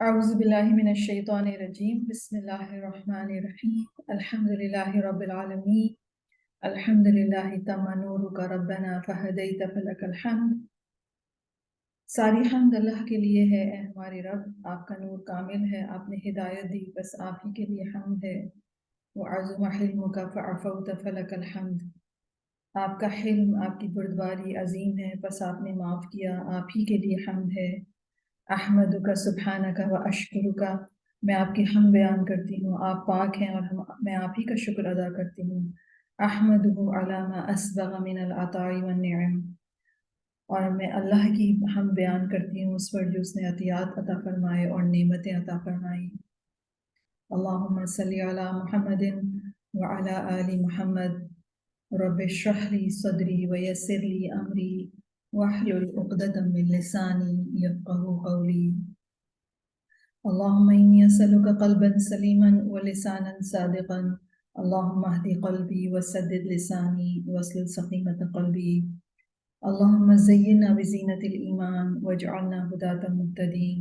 أعوذ بالله من الشيطان الرجيم بسم الله الرحمن الرحيم الحمد لله رب العالمين الحمد لله تم نورك ربنا فهديت فلك الحمد ساری حمد اللہ کے لیے ہے اے ہمارے رب، آپ کا نور کامل ہے، آپ نے ہدایت دی، بس آپ ہی کے لیے حمد ہے۔ وعظم حلمك فعفوت فلك الحمد، آپ کا حلم، آپ کی بردباری عظیم ہے، بس آپ نے معاف کیا، آپ ہی کے لیے حمد ہے۔ احمدک سبحانک و اشکرک، میں آپ کی حمد بیان کرتی ہوں، آپ پاک ہیں اور میں آپ ہی کا شکر ادا کرتی ہوں۔ احمدہ علی ما اسبغ من العطاء والنعم، اور میں اللہ کی حمد بیان کرتی ہوں اس پر جو اس نے عطیات عطا فرمائے اور نعمتیں عطا فرمائی۔ اللہم صلی علی محمد وعلی آل محمد، رب اشرح لی صدری ویسر لی امری واحلل عقدۃ من لسانی یفقہوا قولی۔ اللہم انی اسألک قلبا سلیما ولسانا صادقا، اللہم اہد قلبی وسدد لسانی واسلل سقیمۃ قلبی، اللہم زینا بزینۃ الایمان واجعلنا ھداۃ مہتدین،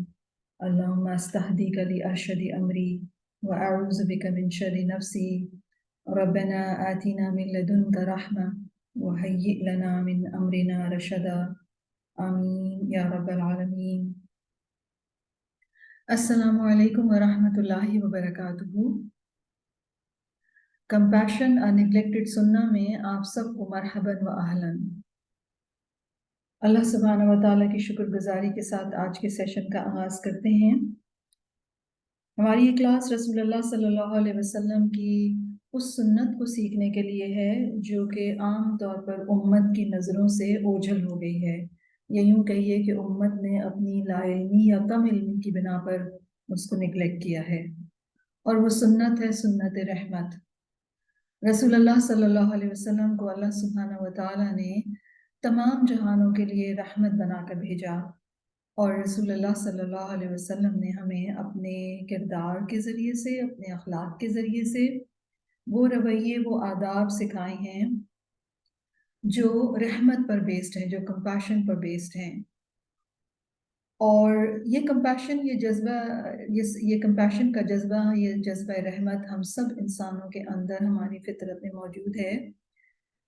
اللہم استہدیک لارشد امری واعوذ بک من شر نفسی، ربنا آتنا من لدنک رحمہ وہیئ لنا من امرنا رشدا، آمین یا رب العالمین۔ السلام علیکم ورحمۃ اللہ وبرکاتہ۔ کمپیشن اے نیگلیکٹڈ سنہ میں آپ سب کو مرحباً و اہلاً۔ اللہ سبحانہ و تعالیٰ کی شکر گزاری کے ساتھ آج کے سیشن کا آغاز کرتے ہیں۔ ہماری یہ کلاس رسول اللہ صلی اللہ علیہ وسلم کی اس سنت کو سیکھنے کے لیے ہے جو کہ عام طور پر امت کی نظروں سے اوجھل ہو گئی ہے، یا یوں کہیے کہ امت نے اپنی لا علمی یا کم علمی کی بنا پر اس کو نگلیکٹ کیا ہے، اور وہ سنت ہے سنت رحمت۔ رسول اللہ صلی اللہ علیہ وسلم کو اللہ سبحانہ و تعالیٰ نے تمام جہانوں کے لیے رحمت بنا کر بھیجا، اور رسول اللہ صلی اللہ علیہ وسلم نے ہمیں اپنے کردار کے ذریعے سے، اپنے اخلاق کے ذریعے سے وہ رویے، وہ آداب سکھائے ہیں جو رحمت پر بیسڈ ہیں، جو کمپیشن پر بیسڈ ہیں۔ اور یہ کمپیشن، یہ جذبہ، یہ کمپیشن کا جذبہ، یہ جذبہ رحمت ہم سب انسانوں کے اندر ہماری فطرت میں موجود ہے،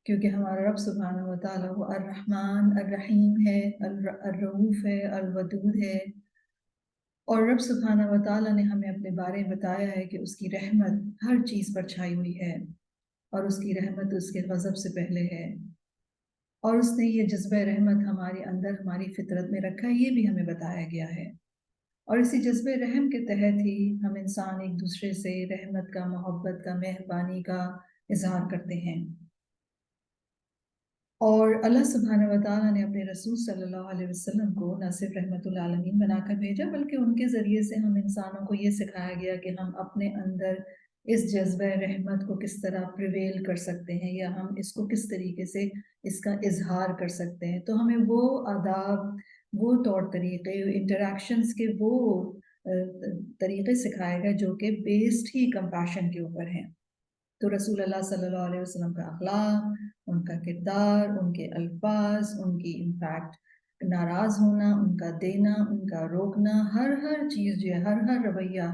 کیونکہ ہمارا رب سبحانہ و تعالیٰ وہ الرحمن الرحیم ہے، الرؤوف ہے، الودود ہے، اور رب سبحانہ و تعالیٰ نے ہمیں اپنے بارے میں بتایا ہے کہ اس کی رحمت ہر چیز پر چھائی ہوئی ہے، اور اس کی رحمت اس کے غضب سے پہلے ہے، اور اس نے یہ جذبہ رحمت ہمارے اندر، ہماری فطرت میں رکھا ہے، یہ بھی ہمیں بتایا گیا ہے۔ اور اسی جذبہ رحم کے تحت ہی ہم انسان ایک دوسرے سے رحمت کا، محبت کا، مہربانی کا اظہار کرتے ہیں۔ اور اللہ سبحانہ و تعالیٰ نے اپنے رسول صلی اللہ علیہ وسلم کو نہ صرف رحمت العالمین بنا کر بھیجا، بلکہ ان کے ذریعے سے ہم انسانوں کو یہ سکھایا گیا کہ ہم اپنے اندر اس جذبہ رحمت کو کس طرح پریویل کر سکتے ہیں، یا ہم اس کو کس طریقے سے اس کا اظہار کر سکتے ہیں۔ تو ہمیں وہ آداب، وہ طور طریقے، انٹریکشنز کے وہ طریقے سکھائے گا جو کہ بیسڈ ہی کمپیشن کے اوپر ہیں۔ تو رسول اللہ صلی اللہ علیہ وسلم کا اخلاق، ان کا کردار، ان کے الفاظ، ان کی امپیکٹ، ناراض ہونا، ان کا دینا، ان کا روکنا، ہر چیز جو ہے، ہر رویہ،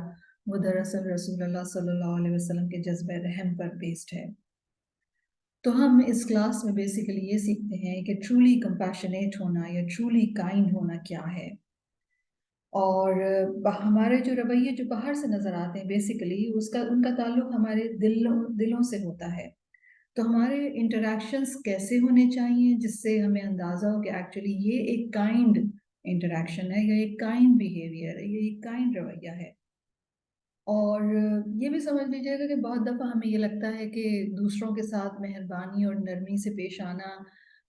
وہ دراصل رسول اللہ صلی اللہ علیہ وسلم کے جذبہ رحم پر بیسڈ ہے۔ تو ہم اس کلاس میں بیسیکلی یہ سیکھتے ہیں کہ ٹرولی کمپیشنیٹ ہونا یا ٹرولی کائنڈ ہونا کیا ہے، اور ہمارے جو رویے جو باہر سے نظر آتے ہیں بیسیکلی ان کا تعلق ہمارے دلوں سے ہوتا ہے۔ تو ہمارے انٹریکشنز کیسے ہونے چاہیے جس سے ہمیں اندازہ ہو کہ ایکچولی یہ ایک کائنڈ انٹریکشن ہے، یا ایک کائنڈ بیہیویئر ہے، یہ ایک کائنڈ رویہ ہے۔ اور یہ بھی سمجھ لیجیے گا کہ بہت دفعہ ہمیں یہ لگتا ہے کہ دوسروں کے ساتھ مہربانی اور نرمی سے پیش آنا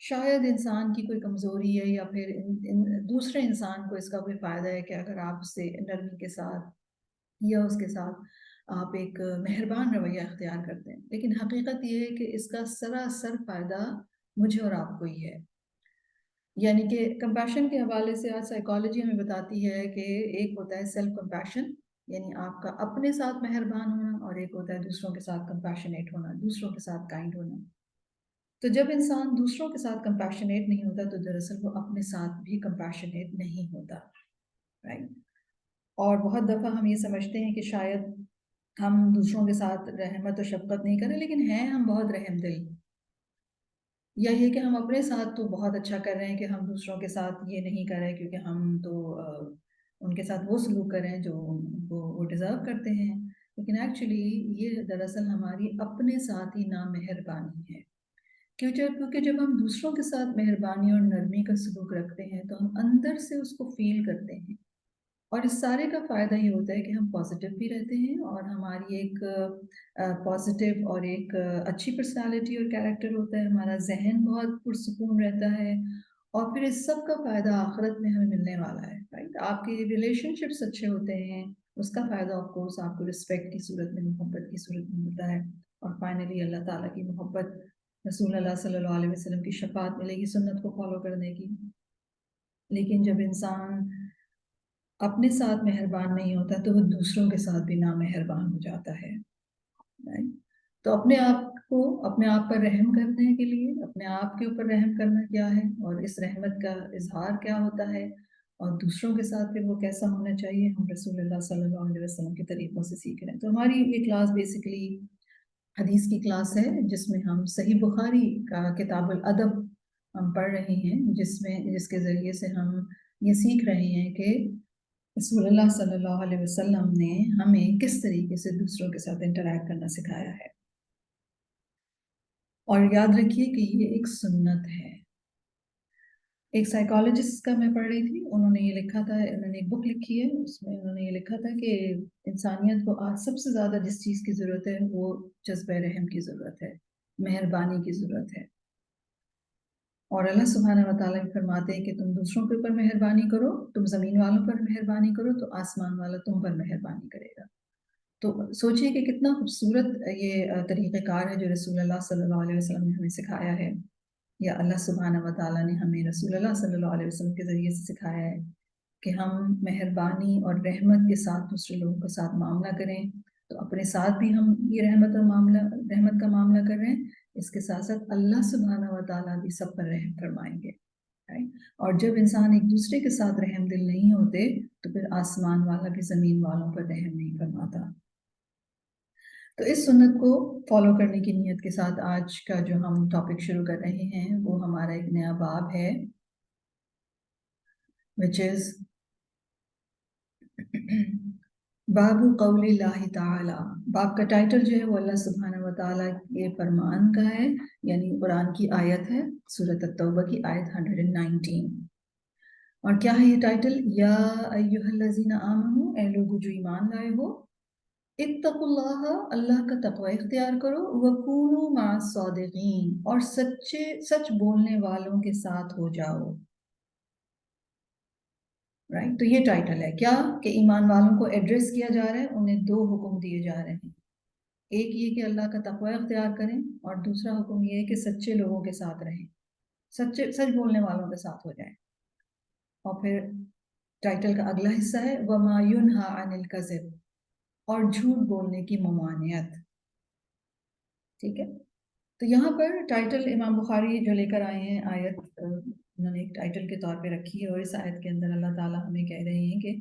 شاید انسان کی کوئی کمزوری ہے، یا پھر دوسرے انسان کو اس کا کوئی فائدہ ہے کہ اگر آپ اس سے نرمی کے ساتھ یا اس کے ساتھ آپ ایک مہربان رویہ اختیار کرتے ہیں۔ لیکن حقیقت یہ ہے کہ اس کا سراسر فائدہ مجھے اور آپ کو ہی ہے۔ یعنی کہ کمپیشن کے حوالے سے آج سائیکالوجی ہمیں بتاتی ہے کہ ایک ہوتا ہے سیلف کمپیشن، یعنی آپ کا اپنے ساتھ مہربان ہونا، اور ایک ہوتا ہے دوسروں کے ساتھ کمپیشنیٹ ہونا، دوسروں کے ساتھ کائنڈ ہونا۔ تو جب انسان دوسروں کے ساتھ کمپیشنیٹ نہیں ہوتا تو دراصل وہ اپنے ساتھ بھی کمپیشنیٹ نہیں ہوتا، رائٹ؟ اور بہت دفعہ ہم یہ سمجھتے ہیں کہ شاید ہم دوسروں کے ساتھ رحمت و شفقت نہیں کریں، لیکن ہیں ہم بہت رحم دل، یا یہ کہ ہم اپنے ساتھ تو بہت اچھا کر رہے ہیں کہ ہم دوسروں کے ساتھ یہ نہیں کر رہے کیونکہ ہم تو ان کے ساتھ وہ سلوک کر رہے ہیں جو وہ ڈیزرو کرتے ہیں، لیکن ایکچولی یہ دراصل ہماری اپنے ساتھ ہی نامہربانی ہے، کیونکہ جب ہم دوسروں کے ساتھ مہربانی اور نرمی کا سلوک رکھتے ہیں تو ہم اندر سے اس کو فیل کرتے ہیں، اور اس سارے کا فائدہ یہ ہوتا ہے کہ ہم پازیٹیو بھی رہتے ہیں اور ہماری ایک پازیٹیو اور ایک اچھی پرسنالٹی اور کیریکٹر ہوتا ہے، ہمارا ذہن بہت پرسکون رہتا ہے، اور پھر اس سب کا فائدہ آخرت میں ہمیں ملنے والا ہے، رائٹ؟ آپ کے ریلیشن شپس اچھے ہوتے ہیں، اس کا فائدہ آف کورس آپ کو رسپیکٹ کی صورت میں، محبت کی صورت میں ملتا ہے، اور فائنلی اللہ تعالیٰ کی محبت، رسول اللہ صلی اللہ علیہ وسلم کی شفاعت ملے گی سنت کو فالو کرنے کی۔ لیکن جب انسان اپنے ساتھ مہربان نہیں ہوتا تو وہ دوسروں کے ساتھ بھی نامہربان ہو جاتا ہے، تو اپنے آپ پر رحم کرنے کے لیے اپنے آپ کے اوپر رحم کرنا کیا ہے، اور اس رحمت کا اظہار کیا ہوتا ہے، اور دوسروں کے ساتھ پھر وہ کیسا ہونا چاہیے، ہم رسول اللہ صلی اللہ علیہ وسلم کے طریقوں سے سیکھ رہے ہیں۔ تو ہماری یہ کلاس بیسیکلی حدیث کی کلاس ہے، جس میں ہم صحیح بخاری کا کتاب الادب ہم پڑھ رہے ہیں، جس کے ذریعے سے ہم یہ سیکھ رہے ہیں کہ رسول اللہ صلی اللہ علیہ وسلم نے ہمیں کس طریقے سے دوسروں کے ساتھ انٹریکٹ کرنا سکھایا ہے، اور یاد رکھیے کہ یہ ایک سنت ہے۔ ایک سائیکالوجسٹ کا میں پڑھ رہی تھی، انہوں نے یہ لکھا تھا، انہوں نے ایک بک لکھی ہے، اس میں انہوں نے یہ لکھا تھا کہ انسانیت کو آج سب سے زیادہ جس چیز کی ضرورت ہے وہ جذبہ رحم کی ضرورت ہے، مہربانی کی ضرورت ہے، اور اللہ سبحانہ و تعالیٰ فرماتے ہیں کہ تم دوسروں کے اوپر مہربانی کرو، تم زمین والوں پر مہربانی کرو تو آسمان والا تم پر مہربانی کرے گا۔ تو سوچئے کہ کتنا خوبصورت یہ طریقہ کار ہے جو رسول اللہ صلی اللہ علیہ وسلم نے ہمیں سکھایا ہے، یا اللہ سبحانہ و تعالیٰ نے ہمیں رسول اللہ صلی اللہ علیہ وسلم کے ذریعے سے سکھایا ہے کہ ہم مہربانی اور رحمت کے ساتھ دوسرے لوگوں کے ساتھ معاملہ کریں، تو اپنے ساتھ بھی ہم یہ رحمت کا معاملہ کر رہے ہیں، اس کے ساتھ ساتھ اللہ سبحانہ و تعالیٰ بھی سب پر رحم فرمائیں گے، اور جب انسان ایک دوسرے کے ساتھ رحم دل نہیں ہوتے تو پھر آسمان والا بھی زمین والوں پر رحم نہیں فرماتا۔ تو اس سنت کو فالو کرنے کی نیت کے ساتھ آج کا جو ہم ٹاپک شروع کر رہے ہیں وہ ہمارا ایک نیا باب ہے، which is باب قول اللہ تعالی۔ باب کا ٹائٹل جو ہے وہ اللہ سبحانہ و تعالیٰ کے فرمان کا ہے، یعنی قرآن کی آیت ہے، سورۃ التوبہ کی آیت 119، اور کیا ہے یہ ٹائٹل؟ یا ایھا الذین آمنوا، اے لوگو جو ایمان لائے ہو، اتقوا اللہ، اللہ کا تقوی اختیار کرو، وکونوا مع الصادقین، اور سچ بولنے والوں کے ساتھ ہو جاؤ، رائٹ؟ تو یہ ٹائٹل ہے کیا کہ ایمان والوں کو ایڈریس کیا جا رہا ہے، انہیں دو حکم دیے جا رہے ہیں، ایک یہ کہ اللہ کا تقوی اختیار کریں، اور دوسرا حکم یہ ہے کہ سچے لوگوں کے ساتھ رہیں، سچ بولنے والوں کے ساتھ ہو جائیں۔ اور پھر ٹائٹل کا اگلا حصہ ہے وَمَا يُنْهَى عَنِ الْكَذِبِ، اور جھوٹ بولنے کی ممانعت، ٹھیک ہے؟ تو یہاں پر ٹائٹل امام بخاری جو لے کر آئے ہیں آیت، انہوں نے ایک ٹائٹل کے طور پہ رکھی ہے، اور اس آیت کے اندر اللہ تعالیٰ ہمیں کہہ رہے ہیں کہ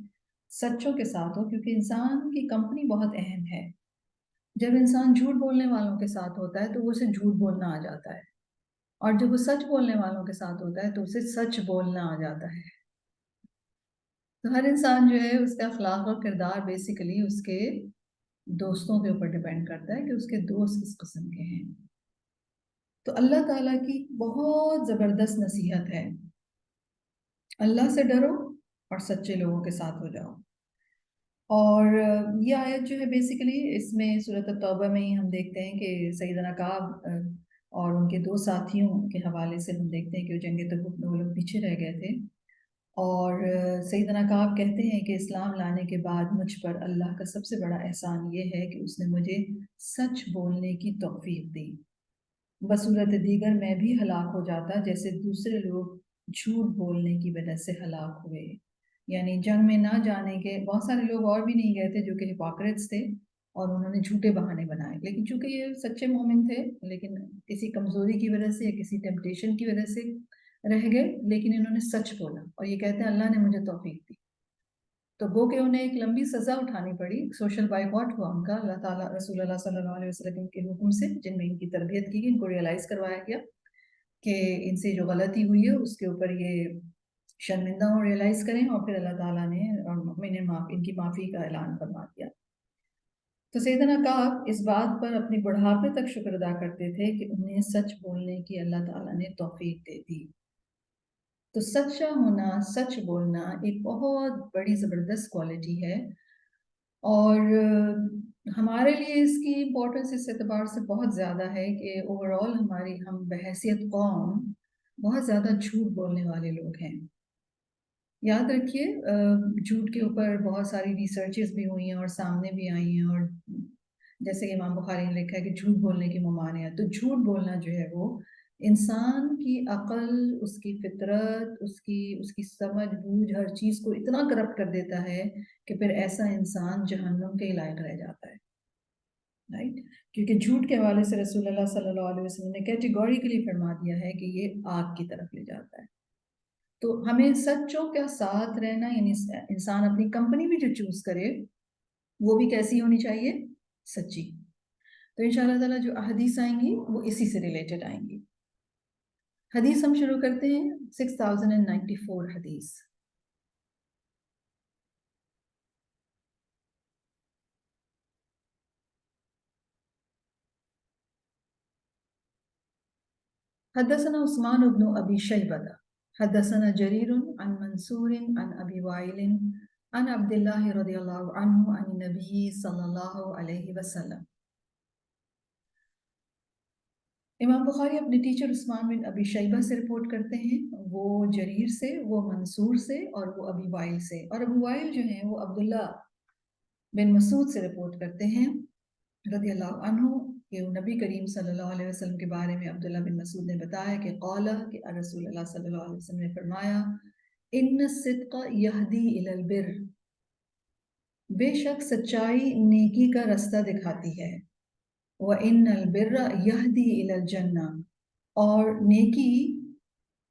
سچوں کے ساتھ ہو، کیونکہ انسان کی کمپنی بہت اہم ہے۔ جب انسان جھوٹ بولنے والوں کے ساتھ ہوتا ہے تو وہ اسے جھوٹ بولنا آ جاتا ہے، اور جب وہ سچ بولنے والوں کے ساتھ ہوتا ہے تو اسے سچ بولنا آ جاتا ہے۔ تو ہر انسان جو ہے اس کا اخلاق اور کردار بیسیکلی اس کے دوستوں کے اوپر ڈیپینڈ کرتا ہے کہ اس کے دوست کس قسم کے ہیں۔ تو اللہ تعالیٰ کی بہت زبردست نصیحت ہے، اللہ سے ڈرو اور سچے لوگوں کے ساتھ ہو جاؤ، اور یہ آیت جو ہے بیسیکلی اس میں سورۃ التوبہ میں ہی ہم دیکھتے ہیں کہ سیدنا کعب اور ان کے دو ساتھیوں کے حوالے سے ہم دیکھتے ہیں کہ وہ جنگ تبوک میں وہ لوگ پیچھے رہ گئے تھے، اور سیدنا کعب کہتے ہیں کہ اسلام لانے کے بعد مجھ پر اللہ کا سب سے بڑا احسان یہ ہے کہ اس نے مجھے سچ بولنے کی توفیق دی، بصورت دیگر میں بھی ہلاک ہو جاتا جیسے دوسرے لوگ جھوٹ بولنے کی وجہ سے ہلاک ہوئے، یعنی جنگ میں نہ جانے کے بہت سارے لوگ اور بھی نہیں گئے تھے جو کہ ہپوکریٹس تھے، اور انہوں نے جھوٹے بہانے بنائے، لیکن چونکہ یہ سچے مومن تھے لیکن کسی کمزوری کی وجہ سے یا کسی ٹیمپٹیشن کی وجہ سے رہ گئے، لیکن انہوں نے سچ بولا، اور یہ کہتے ہیں اللہ نے مجھے توفیق دی۔ تو گو کہ انہیں ایک لمبی سزا اٹھانی پڑی، سوشل بائیکاٹ ہوا ان کا اللہ تعالیٰ رسول اللہ صلی اللہ علیہ وسلم کے حکم سے، جن میں ان کی تربیت کی گئی، ان کو ریئلائز کروایا گیا کہ ان سے جو غلطی ہوئی ہے اس کے اوپر یہ شرمندہ ہوں، ریئلائز کریں، اور پھر اللہ تعالیٰ نے ان کی معافی کا اعلان فرما دیا۔ تو سیدنا کعب اس بات پر اپنے بڑھاپے تک شکر ادا کرتے تھے کہ انہیں سچ بولنے کی اللہ تعالیٰ نے توفیق دے دی۔ تو سچا ہونا، سچ بولنا ایک بہت بڑی زبردست کوالٹی ہے، اور ہمارے لیے اس کی امپورٹنس اس اعتبار سے بہت زیادہ ہے کہ اوورآل ہم بحیثیت قوم بہت زیادہ جھوٹ بولنے والے لوگ ہیں۔ یاد رکھیے جھوٹ کے اوپر بہت ساری ریسرچز بھی ہوئی ہیں اور سامنے بھی آئی ہیں، اور جیسے کہ امام بخاری نے لکھا ہے کہ جھوٹ بولنے کی ممانعت، تو جھوٹ بولنا جو ہے وہ انسان کی عقل، اس کی فطرت، اس کی سمجھ بوجھ، ہر چیز کو اتنا کرپٹ کر دیتا ہے کہ پھر ایسا انسان جہنم کے لائق رہ جاتا ہے، رائٹ؟ کیونکہ جھوٹ کے حوالے سے رسول اللہ صلی اللہ علیہ وسلم نے کیٹیگوریکلی فرما دیا ہے کہ یہ آگ کی طرف لے جاتا ہے۔ تو ہمیں سچوں کا ساتھ رہنا، یعنی انسان اپنی کمپنی بھی جو چوز کرے وہ بھی کیسی ہونی چاہیے؟ سچی۔ تو انشاءاللہ تعالیٰ جو احادیث آئیں گی وہ اسی سے ریلیٹڈ آئیں گی۔ حدیث ہم شروع کرتے ہیں 6094 حدیث۔ حدثنا عثمان بن ابی شیبہ حدثنا جریر عن منصور عن ابی وائل عن عبد اللہ رضی اللہ عنہ عن النبی صلی اللہ علیہ وسلم۔ امام بخاری اپنے ٹیچر عثمان بن ابی شیبہ سے رپورٹ کرتے ہیں، وہ جریر سے، وہ منصور سے، اور وہ ابی وائل سے، اور ابو وائل جو ہیں وہ عبداللہ بن مسعود سے رپورٹ کرتے ہیں رضی اللہ عنہ، کہ نبی کریم صلی اللہ علیہ وسلم کے بارے میں عبداللہ بن مسعود نے بتایا کہ قال، کہ رسول اللہ صلی اللہ علیہ وسلم نے فرمایا، ان الصدق یہدی الی البر، بے شک سچائی نیکی کا رستہ دکھاتی ہے، وَإِنَّ الْبِرَّ يَهْدِي إِلَى الْجَنَّةِ، اور نیکی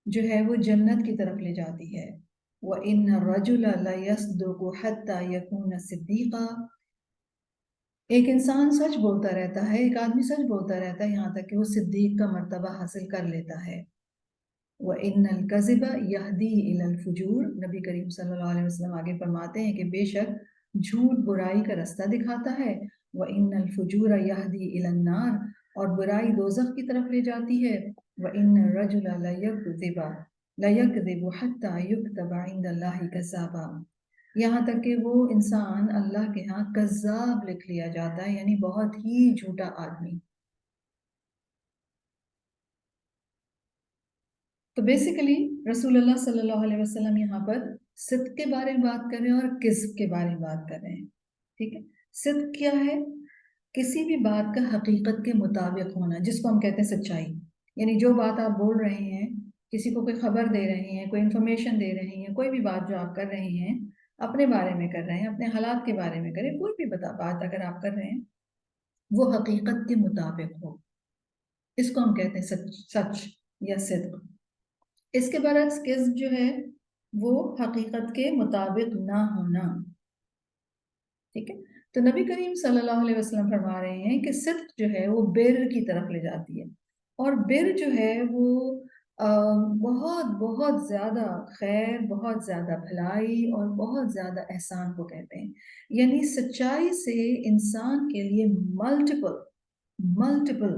جو ہے وہ جنت کی طرف لے جاتی ہے، وَإِنَّ الرَّجُلَ لَيَصْدُقُ حَتَّى يَكُونَ صِدِّيقًا، ایک انسان سچ بولتا رہتا ہے، ایک آدمی سچ بولتا رہتا ہے یہاں تک کہ وہ صدیق کا مرتبہ حاصل کر لیتا ہے۔ وَإِنَّ الْكَذِبَ يَهْدِي إِلَى الْفُجُورِ، نبی کریم صلی اللہ علیہ وسلم آگے فرماتے ہیں کہ بے شک جھوٹ برائی کا رستہ دکھاتا ہے، وَإِنَّ الْفُجُورَ يَهْدِي إِلَى النَّارِ، اور برائی دوزخ کی طرف لے جاتی ہے، وَإِنَّ الرَّجُلَ لَيَكْذِبُ حَتَّى يُكْتَبَ عِندَ اللَّهِ كَذَّابًا، یہاں تک کہ وہ انسان اللہ کے ہاں کذاب لکھ لیا جاتا ہے، یعنی بہت ہی جھوٹا آدمی۔ تو بیسیکلی رسول اللہ صلی اللہ علیہ وسلم یہاں پر صدق کے بارے میں بات کر رہے ہیں اور کذب کے بارے میں بات کر رہے ہیں، ٹھیک ہے؟ صدق کیا ہے؟ کسی بھی بات کا حقیقت کے مطابق ہونا، جس کو ہم کہتے ہیں سچائی، یعنی جو بات آپ بول رہے ہیں، کسی کو کوئی خبر دے رہے ہیں، کوئی انفارمیشن دے رہے ہیں، کوئی بھی بات جو آپ کر رہے ہیں اپنے بارے میں کر رہے ہیں، اپنے حالات کے بارے میں کریں، کوئی بھی بات اگر آپ کر رہے ہیں وہ حقیقت کے مطابق ہو، اس کو ہم کہتے ہیں سچ یا صدق۔ اس کے برعکس کذب جو ہے وہ حقیقت کے مطابق نہ ہونا، ٹھیک ہے؟ تو نبی کریم صلی اللہ علیہ وسلم فرما رہے ہیں کہ صدق جو ہے وہ بر کی طرف لے جاتی ہے، اور بر جو ہے وہ بہت بہت زیادہ خیر، بہت زیادہ بھلائی اور بہت زیادہ احسان کو کہتے ہیں، یعنی سچائی سے انسان کے لیے ملٹیپل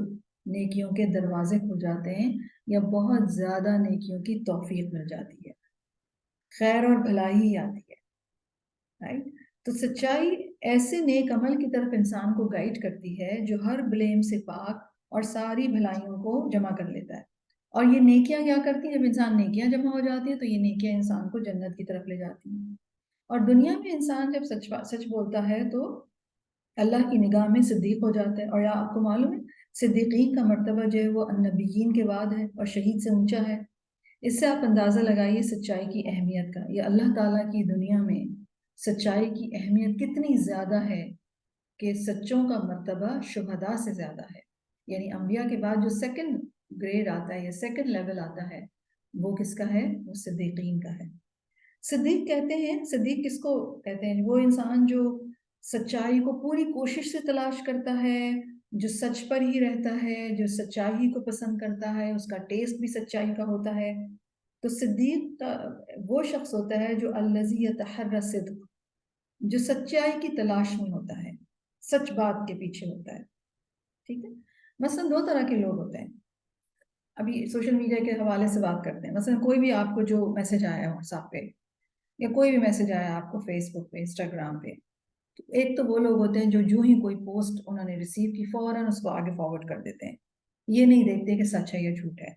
نیکیوں کے دروازے کھل جاتے ہیں، یا بہت زیادہ نیکیوں کی توفیق مل جاتی ہے، خیر اور بھلائی ہی آتی ہے، رائٹ؟ تو سچائی ایسے نیک عمل کی طرف انسان کو گائیڈ کرتی ہے جو ہر بلیم سے پاک اور ساری بھلائیوں کو جمع کر لیتا ہے، اور یہ نیکیاں کیا کرتی ہیں؟ جب انسان نیکیاں جمع ہو جاتی ہیں تو یہ نیکیاں انسان کو جنت کی طرف لے جاتی ہیں، اور دنیا میں انسان جب سچ بولتا ہے تو اللہ کی نگاہ میں صدیق ہو جاتا ہے، اور آپ کو معلوم ہے صدیقین کا مرتبہ جو ہے وہ النبیین کے بعد ہے اور شہید سے اونچا ہے۔ اس سے آپ اندازہ لگائیے سچائی کی اہمیت کا، یا اللہ تعالیٰ کی دنیا میں سچائی کی اہمیت کتنی زیادہ ہے کہ سچوں کا مرتبہ شہداء سے زیادہ ہے، یعنی انبیاء کے بعد جو سیکنڈ گریڈ آتا ہے یا سیکنڈ لیول آتا ہے وہ کس کا ہے؟ وہ صدیقین کا ہے۔ صدیق کہتے ہیں، صدیق کس کو کہتے ہیں؟ وہ انسان جو سچائی کو پوری کوشش سے تلاش کرتا ہے، جو سچ پر ہی رہتا ہے، جو سچائی کو پسند کرتا ہے، اس کا ٹیسٹ بھی سچائی کا ہوتا ہے. تو صدیق وہ شخص ہوتا ہے جو الذی یتحری الصدق، جو سچائی کی تلاش میں ہوتا ہے، سچ بات کے پیچھے ہوتا ہے. ٹھیک ہے. مثلا دو طرح کے لوگ ہوتے ہیں. ابھی سوشل میڈیا کے حوالے سے بات کرتے ہیں. مثلا کوئی بھی آپ کو جو میسج آیا واٹس ایپ پہ، یا کوئی بھی میسج آیا آپ کو فیس بک پہ، انسٹاگرام پہ، تو ایک تو وہ لوگ ہوتے ہیں جو ہی کوئی پوسٹ انہوں نے ریسیو کی فوراً اس کو آگے فارورڈ کر دیتے ہیں، یہ نہیں دیکھتے کہ سچ ہے یا جھوٹ ہے.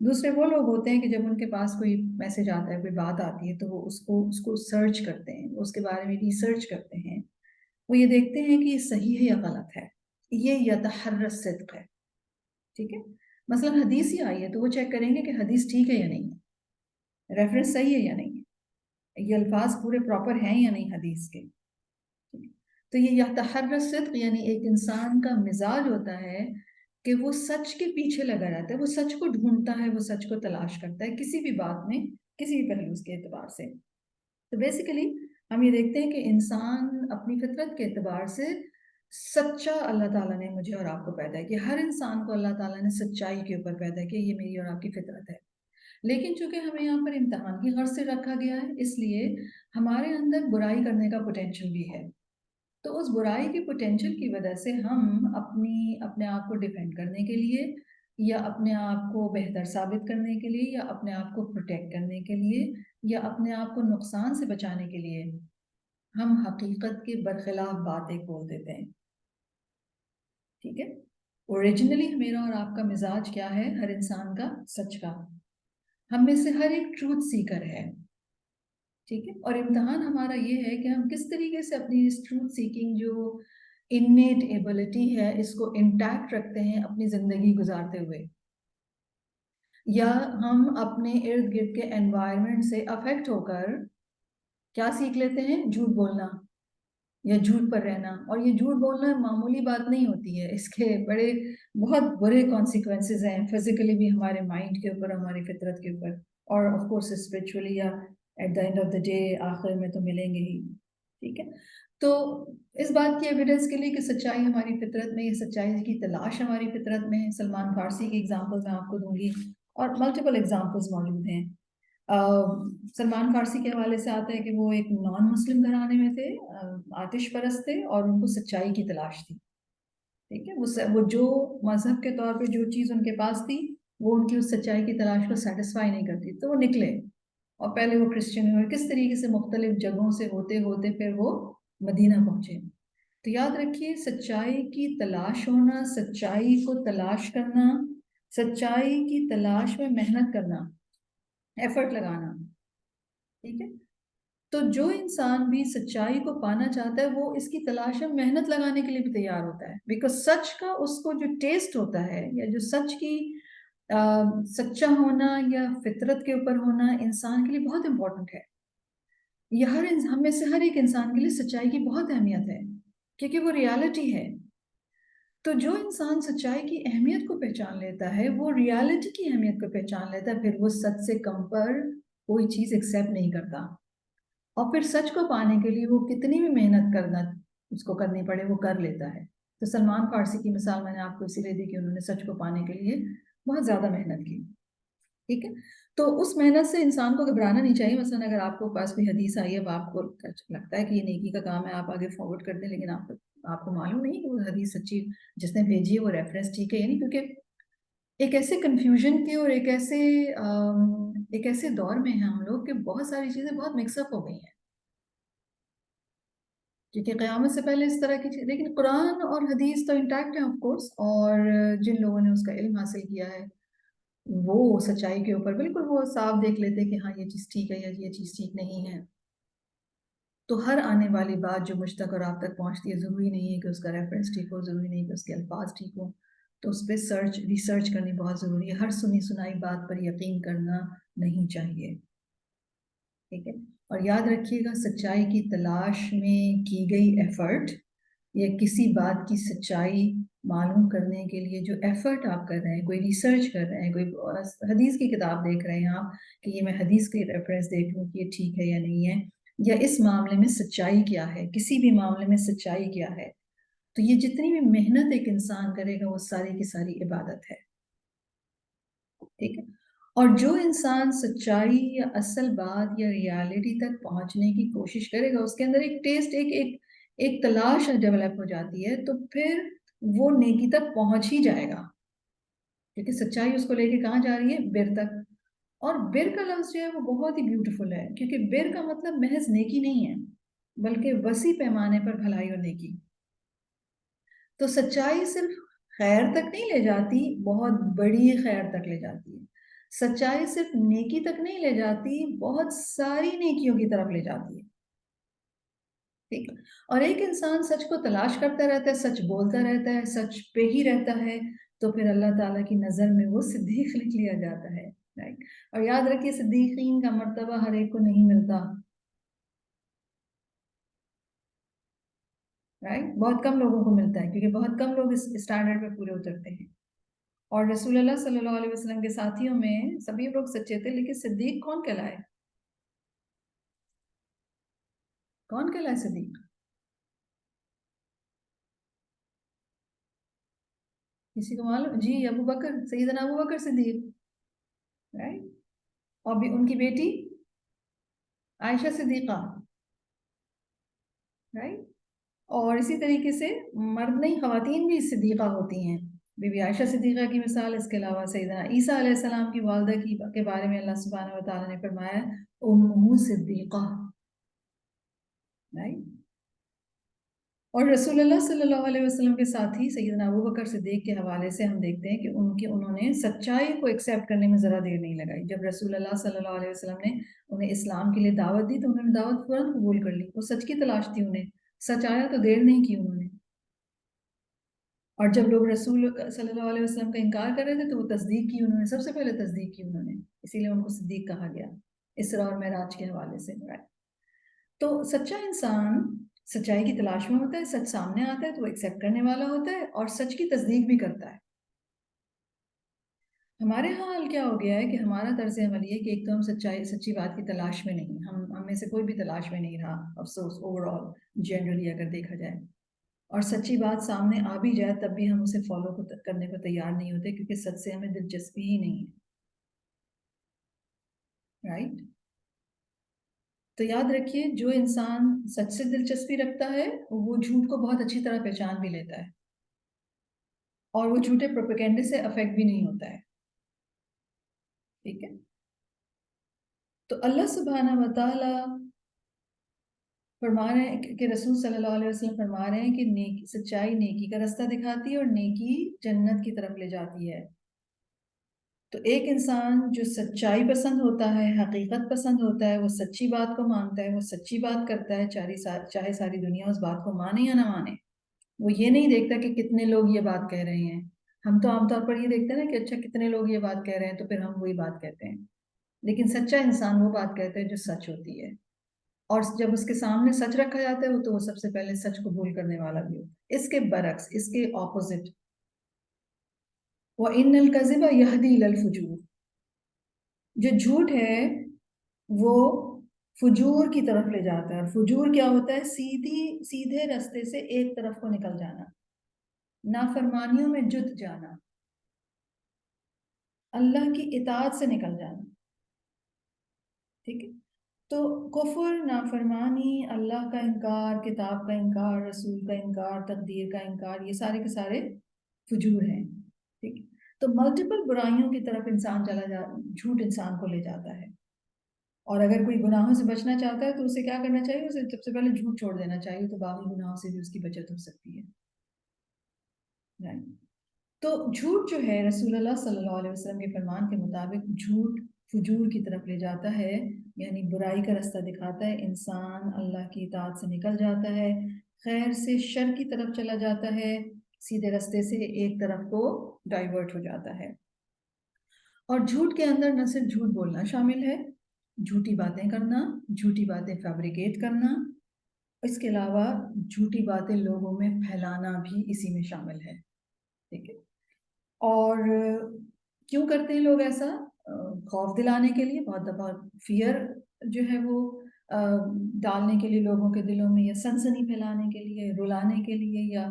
دوسرے وہ لوگ ہوتے ہیں کہ جب ان کے پاس کوئی میسج آتا ہے، کوئی بات آتی ہے، تو وہ اس کو سرچ کرتے ہیں، اس کے بارے میں ریسرچ کرتے ہیں، وہ یہ دیکھتے ہیں کہ یہ صحیح ہے یا غلط ہے، یہ یتحری الصدق ہے. ٹھیک ہے. مثلا حدیث ہی آئی ہے تو وہ چیک کریں گے کہ حدیث ٹھیک ہے یا نہیں ہے، ریفرنس صحیح ہے یا نہیں ہے، یہ الفاظ پورے پراپر ہیں یا نہیں حدیث کے. تو یہ یتحری الصدق یعنی ایک انسان کا مزاج ہوتا ہے کہ وہ سچ کے پیچھے لگا رہتا ہے، وہ سچ کو ڈھونڈتا ہے، وہ سچ کو تلاش کرتا ہے کسی بھی بات میں، کسی بھی پہلو کے اعتبار سے. تو بیسیکلی ہم یہ دیکھتے ہیں کہ انسان اپنی فطرت کے اعتبار سے سچا اللہ تعالیٰ نے مجھے اور آپ کو پیدا کیا. ہر انسان کو اللہ تعالیٰ نے سچائی کے اوپر پیدا کیا، یہ میری اور آپ کی فطرت ہے. لیکن چونکہ ہمیں یہاں پر امتحان کی غرض سے رکھا گیا ہے، اس لیے ہمارے اندر برائی کرنے کا پوٹینشیل بھی ہے. تو اس برائی کی پوٹینشیل کی وجہ سے ہم اپنے آپ کو ڈیفینڈ کرنے کے لیے، یا اپنے آپ کو بہتر ثابت کرنے کے لیے، یا اپنے آپ کو پروٹیکٹ کرنے کے لیے، یا اپنے آپ کو نقصان سے بچانے کے لیے ہم حقیقت کے برخلاف باتیں بول دیتے ہیں. ٹھیک ہے. اوریجنلی میرا اور آپ کا مزاج کیا ہے؟ ہر انسان کا سچ کا. ہم میں سے ہر ایک ٹروتھ سیکر ہے. ٹھیک ہے. اور امتحان ہمارا یہ ہے کہ ہم کس طریقے سے اپنی اس ٹروتھ سیکنگ جو انیٹ ایبلٹی ہے اس کو انٹیکٹ رکھتے ہیں اپنی زندگی گزارتے ہوئے، یا ہم اپنے ارد گرد کے انوائرمنٹ سے افیکٹ ہو کر کیا سیکھ لیتے ہیں؟ جھوٹ بولنا یا جھوٹ پر رہنا. اور یہ جھوٹ بولنا معمولی بات نہیں ہوتی ہے، اس کے بہت برے کانسیکوینسز ہیں، فزیکلی بھی، ہمارے مائنڈ کے اوپر، ہماری فطرت کے اوپر، اور آف کورس اسپرچولی، یا at the end of the day آخر میں تو ملیں گے ہی. ٹھیک ہے. تو اس بات کی ایویڈنس کے لیے کہ سچائی ہماری فطرت میں، سچائی کی تلاش ہماری فطرت میں ہے، سلمان فارسی کی ایگزامپل میں آپ کو دوں گی، اور ملٹیپل ایگزامپلز موجود ہیں. سلمان فارسی کے حوالے سے آتا ہے کہ وہ ایک نان مسلم گھرانے میں تھے، آتش پرست تھے، اور ان کو سچائی کی تلاش تھی. ٹھیک ہے. وہ جو مذہب کے طور پہ جو چیز ان کے پاس تھی، وہ ان کی اس سچائی کی تلاش کو سیٹسفائی نہیں کرتی، تو وہ نکلے، اور پہلے وہ کرسچن ہوئے، کس طریقے سے مختلف جگہوں سے ہوتے ہوتے پھر وہ مدینہ پہنچے. تو یاد رکھیے، سچائی کی تلاش ہونا، سچائی کو تلاش کرنا، سچائی کی تلاش میں محنت کرنا، ایفرٹ لگانا. ٹھیک ہے. تو جو انسان بھی سچائی کو پانا چاہتا ہے وہ اس کی تلاش میں محنت لگانے کے لیے بھی تیار ہوتا ہے، بیکاز سچ کا اس کو جو ٹیسٹ ہوتا ہے، یا جو سچ کی سچا ہونا یا فطرت کے اوپر ہونا انسان کے لیے بہت امپورٹنٹ ہے. یہ ہم میں سے ہر ایک انسان کے لیے سچائی کی بہت اہمیت ہے، کیونکہ وہ ریالٹی ہے. تو جو انسان سچائی کی اہمیت کو پہچان لیتا ہے، وہ ریالٹی کی اہمیت کو پہچان لیتا ہے، پھر وہ سچ سے کم پر کوئی چیز ایکسیپٹ نہیں کرتا، اور پھر سچ کو پانے کے لیے وہ کتنی بھی محنت کرنا اس کو کرنی پڑے وہ کر لیتا ہے. تو سلمان فارسی کی مثال میں نے آپ کو اسی لیے دی کہ انہوں نے سچ کو پانے کے لیے بہت زیادہ محنت کی. ٹھیک ہے. تو اس محنت سے انسان کو گھبرانا نہیں چاہیے. مثلا اگر آپ کو پاس کوئی حدیث آئی ہے، اب آپ کو لگتا ہے کہ یہ نیکی کا کام ہے، آپ آگے فارورڈ کر دیں، لیکن آپ کو معلوم نہیں کہ وہ حدیث سچی جس نے بھیجی ہے وہ ریفرنس ٹھیک ہے، یعنی کیونکہ ایک ایسے کنفیوژن کے اور ایک ایسے دور میں ہیں ہم لوگ کہ بہت ساری چیزیں بہت مکس اپ ہو گئی ہیں، کیونکہ قیامت سے پہلے اس طرح کی چیز. لیکن قرآن اور حدیث تو انٹیکٹ ہے آف کورس، اور جن لوگوں نے اس کا علم حاصل کیا ہے وہ سچائی کے اوپر بالکل وہ صاف دیکھ لیتے کہ ہاں یہ چیز ٹھیک ہے یا یہ چیز ٹھیک نہیں ہے. تو ہر آنے والی بات جو مجھ تک اور آپ تک پہنچتی ہے، ضروری نہیں ہے کہ اس کا ریفرنس ٹھیک ہو، ضروری نہیں کہ اس کے الفاظ ٹھیک ہو، تو اس پہ ریسرچ کرنی بہت ضروری ہے. ہر سنی سنائی بات پر یقین کرنا نہیں چاہیے. ٹھیک ہے. اور یاد رکھیے گا، سچائی کی تلاش میں کی گئی ایفرٹ یا کسی بات کی سچائی معلوم کرنے کے لیے جو ایفرٹ آپ کر رہے ہیں، کوئی ریسرچ کر رہے ہیں، کوئی حدیث کی کتاب دیکھ رہے ہیں آپ کہ یہ میں حدیث کی ریفرنس دیکھ لوں کہ یہ ٹھیک ہے یا نہیں ہے، یا اس معاملے میں سچائی کیا ہے، کسی بھی معاملے میں سچائی کیا ہے، تو یہ جتنی بھی محنت ایک انسان کرے گا وہ ساری کی ساری عبادت ہے، ٹھیک ہے۔ اور جو انسان سچائی یا اصل بات یا ریالٹی تک پہنچنے کی کوشش کرے گا، اس کے اندر ایک ٹیسٹ، ایک تلاش ڈیولپ ہو جاتی ہے، تو پھر وہ نیکی تک پہنچ ہی جائے گا، کیونکہ سچائی اس کو لے کے کہاں جا رہی ہے؟ بر تک۔ اور بر کا لفظ جو ہے وہ بہت ہی بیوٹیفل ہے، کیونکہ بر کا مطلب محض نیکی نہیں ہے بلکہ وسیع پیمانے پر بھلائی اور نیکی۔ تو سچائی صرف خیر تک نہیں لے جاتی، بہت بڑی خیر تک لے جاتی ہے۔ سچائی صرف نیکی تک نہیں لے جاتی، بہت ساری نیکیوں کی طرف لے جاتی ہے، ٹھیک ہے۔ اور ایک انسان سچ کو تلاش کرتا رہتا ہے، سچ بولتا رہتا ہے، سچ پہ ہی رہتا ہے، تو پھر اللہ تعالیٰ کی نظر میں وہ صدیق لکھ لیا جاتا ہے، رائٹ۔ اور یاد رکھیے صدیقین کا مرتبہ ہر ایک کو نہیں ملتا، رائٹ، بہت کم لوگوں کو ملتا ہے، کیونکہ بہت کم لوگ اس اسٹینڈرڈ پہ پورے اترتے ہیں۔ اور رسول اللہ صلی اللہ علیہ وسلم کے ساتھیوں میں سبھی لوگ سچے تھے، لیکن صدیق کون کہلائے؟ کون کہلائے صدیق؟ کسی کو معلوم؟ جی، ابو بکر، سیدنا ابو بکر صدیق، رائٹ۔ اور بھی ان کی بیٹی عائشہ صدیقہ، رائٹ۔ اور اسی طریقے سے مرد نہیں، خواتین بھی صدیقہ ہوتی ہیں، بی بی عائشہ صدیقہ کی مثال، اس کے علاوہ سیدنا عیسیٰ علیہ السلام کی والدہ کے بارے میں اللہ سبحانہ و تعالیٰ نے فرمایا امہ صدیقہ، رائٹ۔ اور رسول اللہ صلی اللہ علیہ وسلم کے ساتھی سیدنا ابو بکر صدیق کے حوالے سے ہم دیکھتے ہیں کہ انہوں نے سچائی کو ایکسیپٹ کرنے میں ذرا دیر نہیں لگائی۔ جب رسول اللہ صلی اللہ علیہ وسلم نے انہیں اسلام کے لیے دعوت دی تو انہوں نے دعوت فوراً قبول کر لی، وہ سچ کی تلاش تھی انہیں، سچ آیا تو دیر نہیں کی انہوں نے۔ اور جب لوگ رسول صلی اللہ علیہ وسلم کا انکار کر رہے تھے تو وہ تصدیق کی انہوں نے، سب سے پہلے تصدیق کی انہوں نے، اسی لیے ان کو صدیق کہا گیا اسراء اور معراج کے حوالے سے۔ تو سچا انسان سچائی کی تلاش میں ہوتا ہے، سچ سامنے آتا ہے تو وہ ایکسیپٹ کرنے والا ہوتا ہے اور سچ کی تصدیق بھی کرتا ہے۔ ہمارے ہاں حال کیا ہو گیا ہے کہ ہمارا طرز عمل یہ کہ ایک تو ہم سچی بات کی تلاش میں نہیں، ہم میں سے کوئی بھی تلاش میں نہیں رہا، افسوس، اوور آل جنرلی اگر دیکھا جائے، اور سچی بات سامنے آ بھی جائے تب بھی ہم اسے فالو کرنے کو تیار نہیں ہوتے، کیونکہ سچ سے ہمیں دلچسپی ہی نہیں ہے، رائٹ۔ تو یاد رکھیے جو انسان سچ سے دلچسپی رکھتا ہے وہ جھوٹ کو بہت اچھی طرح پہچان بھی لیتا ہے، اور وہ جھوٹے پروپیگنڈے سے افیکٹ بھی نہیں ہوتا ہے، ٹھیک ہے۔ تو اللہ سبحانہ و تعالی فرما رہے ہیں کہ رسول صلی اللہ علیہ وسلم فرما رہے ہیں کہ سچائی نیکی کا رستہ دکھاتی ہے اور نیکی جنت کی طرف لے جاتی ہے۔ تو ایک انسان جو سچائی پسند ہوتا ہے، حقیقت پسند ہوتا ہے، وہ سچی بات کو مانتا ہے، وہ سچی بات کرتا ہے، چاہے ساری دنیا اس بات کو مانے یا نہ مانے۔ وہ یہ نہیں دیکھتا کہ کتنے لوگ یہ بات کہہ رہے ہیں، ہم تو عام طور پر یہ دیکھتے ہیں نا کہ اچھا کتنے لوگ یہ بات کہہ رہے ہیں تو پھر ہم وہی بات کہتے ہیں، لیکن سچا انسان وہ بات کہتا ہے جو سچ ہوتی ہے، اور جب اس کے سامنے سچ رکھا جاتا ہے تو وہ سب سے پہلے سچ قبول کرنے والا بھی ہوتا ہے۔ اس کے برعکس، اس کے اپوزٹ، وَإِنَّ الْكَذِبَ يَهْدِي إِلَى الْفُجُورِ، جو جھوٹ ہے وہ فجور کی طرف لے جاتا ہے، اور فجور کیا ہوتا ہے؟ سیدھے رستے سے ایک طرف کو نکل جانا، نافرمانیوں میں جت جانا، اللہ کی اطاعت سے نکل جانا، ٹھیک ہے۔ تو کفر، نافرمانی، اللہ کا انکار، کتاب کا انکار، رسول کا انکار، تقدیر کا انکار، یہ سارے کے سارے فجور ہیں، ٹھیک ہے۔ تو ملٹیپل برائیوں کی طرف جھوٹ انسان کو لے جاتا ہے، اور اگر کوئی گناہوں سے بچنا چاہتا ہے تو اسے کیا کرنا چاہیے؟ اسے سب سے پہلے جھوٹ چھوڑ دینا چاہیے، تو باقی گناہوں سے بھی اس کی بچت ہو سکتی ہے، تو جھوٹ جو ہے رسول اللہ صلی اللہ علیہ وسلم کے فرمان کے مطابق جھوٹ فجور کی طرف لے جاتا ہے، یعنی برائی کا رستہ دکھاتا ہے، انسان اللہ کی اطاعت سے نکل جاتا ہے، خیر سے شر کی طرف چلا جاتا ہے، سیدھے رستے سے ایک طرف کو ڈائیورٹ ہو جاتا ہے۔ اور جھوٹ کے اندر نہ صرف جھوٹ بولنا شامل ہے، جھوٹی باتیں کرنا، جھوٹی باتیں فیبریکیٹ کرنا، اس کے علاوہ جھوٹی باتیں لوگوں میں پھیلانا بھی اسی میں شامل ہے، ٹھیک ہے۔ اور کیوں کرتے ہیں لوگ ایسا؟ خوف دلانے کے لیے، بہت دفعہ فیئر جو ہے وہ ڈالنے کے لیے لوگوں کے دلوں میں، یا سنسنی پھیلانے کے لیے، رلانے کے لیے، یا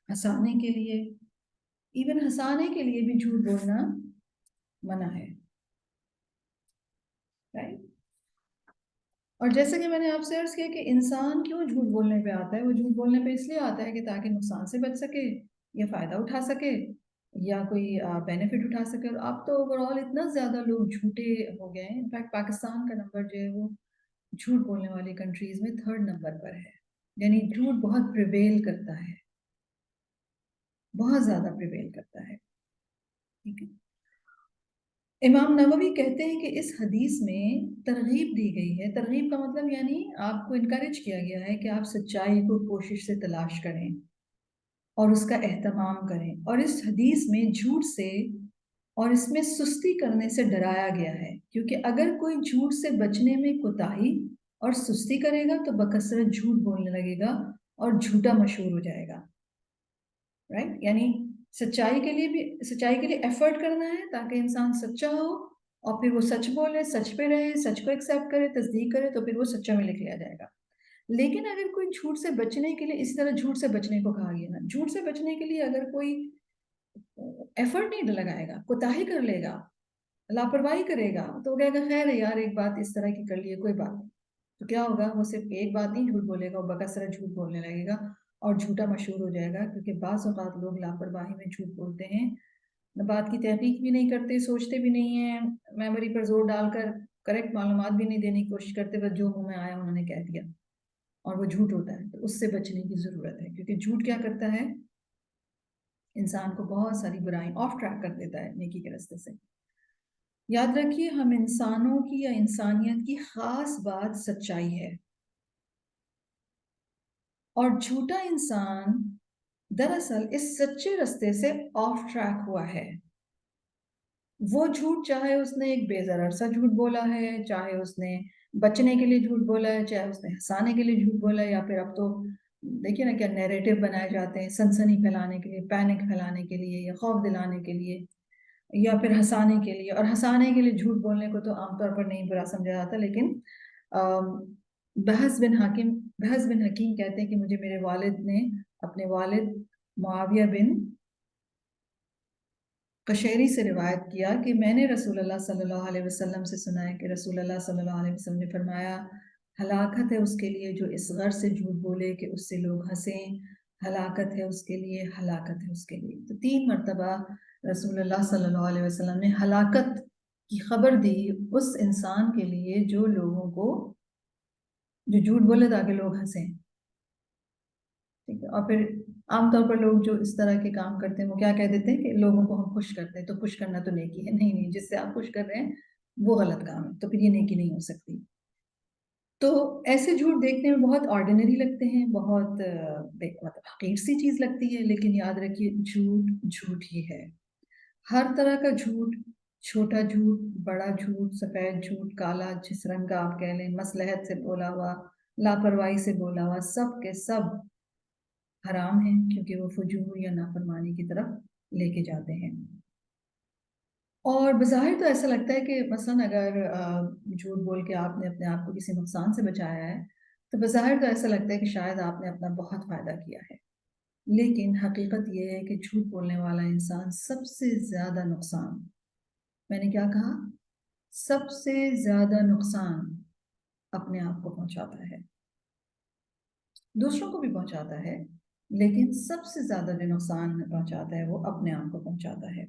ہنسانے کے لیے۔ ایون ہنسانے کے لیے بھی جھوٹ بولنا منع ہے، رائٹ؟ اور جیسے کہ میں نے آپ سے عرض کیا کہ انسان کیوں جھوٹ بولنے پہ آتا ہے؟ وہ جھوٹ بولنے پہ اس لیے آتا ہے کہ تاکہ نقصان سے بچ سکے، یا فائدہ اٹھا سکے، یا کوئی بینیفٹ اٹھا سکے۔ اور اب تو اوور آل اتنا زیادہ لوگ جھوٹے ہو گئے ہیں، انفیکٹ پاکستان کا نمبر جو ہے وہ جھوٹ بولنے والی کنٹریز میں 3rd نمبر پر ہے، یعنی جھوٹ بہت پریویل کرتا ہے، بہت زیادہ پریویل کرتا ہے، ٹھیک ہے۔ امام نووی کہتے ہیں کہ اس حدیث میں ترغیب دی گئی ہے۔ ترغیب کا مطلب یعنی آپ کو انکریج کیا گیا ہے کہ آپ سچائی کو کوشش سے تلاش کریں اور اس کا اہتمام کریں، اور اس حدیث میں جھوٹ سے اور اس میں سستی کرنے سے ڈرایا گیا ہے، کیونکہ اگر کوئی جھوٹ سے بچنے میں کوتاہی اور سستی کرے گا تو بکثرت جھوٹ بولنے لگے گا اور جھوٹا مشہور ہو جائے گا، رائٹ؟ یعنی سچائی کے لیے ایفرٹ کرنا ہے تاکہ انسان سچا ہو، اور پھر وہ سچ بولے، سچ پہ رہے، سچ کو ایکسیپٹ کرے، تصدیق کرے، تو پھر وہ سچا میں لکھ لیا جائے گا۔ لیکن اگر کوئی جھوٹ سے بچنے کے لیے، اسی طرح جھوٹ سے بچنے کو کہا گیا نا، جھوٹ سے بچنے کے لیے اگر کوئی ایفرٹ نہیں لگائے گا، کوتاہی کر لے گا، لاپرواہی کرے گا، تو وہ کہے گا خیر ہے یار، ایک بات اس طرح کی کر لیے، کوئی بات نہیں، تو کیا ہوگا؟ وہ صرف ایک بات نہیں جھوٹ بولے گا، وہ بکثرت جھوٹ بولنے لگے گا اور جھوٹا مشہور ہو جائے گا، کیونکہ بعض اوقات لوگ لاپرواہی میں جھوٹ بولتے ہیں، بات کی تحقیق بھی نہیں کرتے، سوچتے بھی نہیں ہیں، میموری پر زور ڈال کر کریکٹ معلومات بھی نہیں دینے کی کوشش کرتے، بس جو منہ میں آیا انہوں نے کہہ دیا، اور وہ جھوٹ ہوتا ہے۔ تو اس سے بچنے کی ضرورت ہے، کیونکہ جھوٹ کیا کرتا ہے؟ انسان کو بہت ساری برائیں آف ٹریک کر دیتا ہے نیکی کے راستے سے۔ یاد رکھیے، ہم انسانوں کی یا انسانیت کی خاص بات سچائی ہے، اور جھوٹا انسان دراصل اس سچے راستے سے آف ٹریک ہوا ہے۔ وہ جھوٹ، چاہے اس نے ایک بے ضرر سا جھوٹ بولا ہے، چاہے اس نے بچنے کے لیے جھوٹ بولا ہے، چاہے اس نے ہنسانے کے لیے جھوٹ بولا ہے، یا پھر اب تو دیکھیے نا کیا نیریٹو بنائے جاتے ہیں سنسنی پھیلانے کے لیے، پینک پھیلانے کے لیے، یا خوف دلانے کے لیے، یا پھر ہنسانے کے لیے۔ اور ہنسانے کے لیے جھوٹ بولنے کو تو عام طور پر نہیں برا سمجھا جاتا، لیکن بحث بن حکیم کہتے ہیں کہ مجھے میرے والد نے اپنے والد معاویہ بن قشیری سے روایت کیا کہ میں نے رسول اللہ صلی اللہ علیہ وسلم سے سنا ہے کہ رسول اللہ صلی اللہ علیہ وسلم نے فرمایا، ہلاکت ہے اس کے لیے جو اس غرض سے جھوٹ بولے کہ اس سے لوگ ہنسیں، ہلاکت ہے اس کے لیے، ہلاکت ہے اس کے لیے۔ تو 3 مرتبہ رسول اللہ صلی اللہ علیہ وسلم نے ہلاکت کی خبر دی اس انسان کے لیے جو لوگوں کو جو جھوٹ بولے تاکہ لوگ ہنسیں، ٹھیک ہے۔ اور پھر عام طور پر لوگ جو اس طرح کے کام کرتے ہیں وہ کیا کہہ دیتے ہیں کہ لوگوں کو ہم خوش کرتے ہیں، تو خوش کرنا تو نیکی ہے؟ نہیں نہیں، جس سے آپ خوش کر رہے ہیں وہ غلط کام ہے، تو پھر یہ نیکی نہیں ہو سکتی۔ تو ایسے جھوٹ دیکھنے میں بہت آرڈینری لگتے ہیں، بہت مطلب حقیر سی چیز لگتی ہے، لیکن یاد رکھیے جھوٹ جھوٹ ہی ہے۔ ہر طرح کا جھوٹ، چھوٹا جھوٹ، بڑا جھوٹ، سفید جھوٹ، کالا، جس رنگ کا آپ کہہ لیں، مصلحت سے بولا ہوا، لاپرواہی سے بولا ہوا، سب کے سب حرام ہیں، کیونکہ وہ فجور یا نافرمانی کی طرف لے کے جاتے ہیں۔ اور بظاہر تو ایسا لگتا ہے کہ مثلا اگر جھوٹ بول کے آپ نے اپنے آپ کو کسی نقصان سے بچایا ہے، تو بظاہر تو ایسا لگتا ہے کہ شاید آپ نے اپنا بہت فائدہ کیا ہے، لیکن حقیقت یہ ہے کہ جھوٹ بولنے والا انسان سب سے زیادہ نقصان، میں نے کیا کہا؟ سب سے زیادہ نقصان اپنے آپ کو پہنچاتا ہے، دوسروں کو بھی پہنچاتا ہے، لیکن سب سے زیادہ جو نقصان پہنچاتا ہے وہ اپنے آپ کو پہنچاتا ہے۔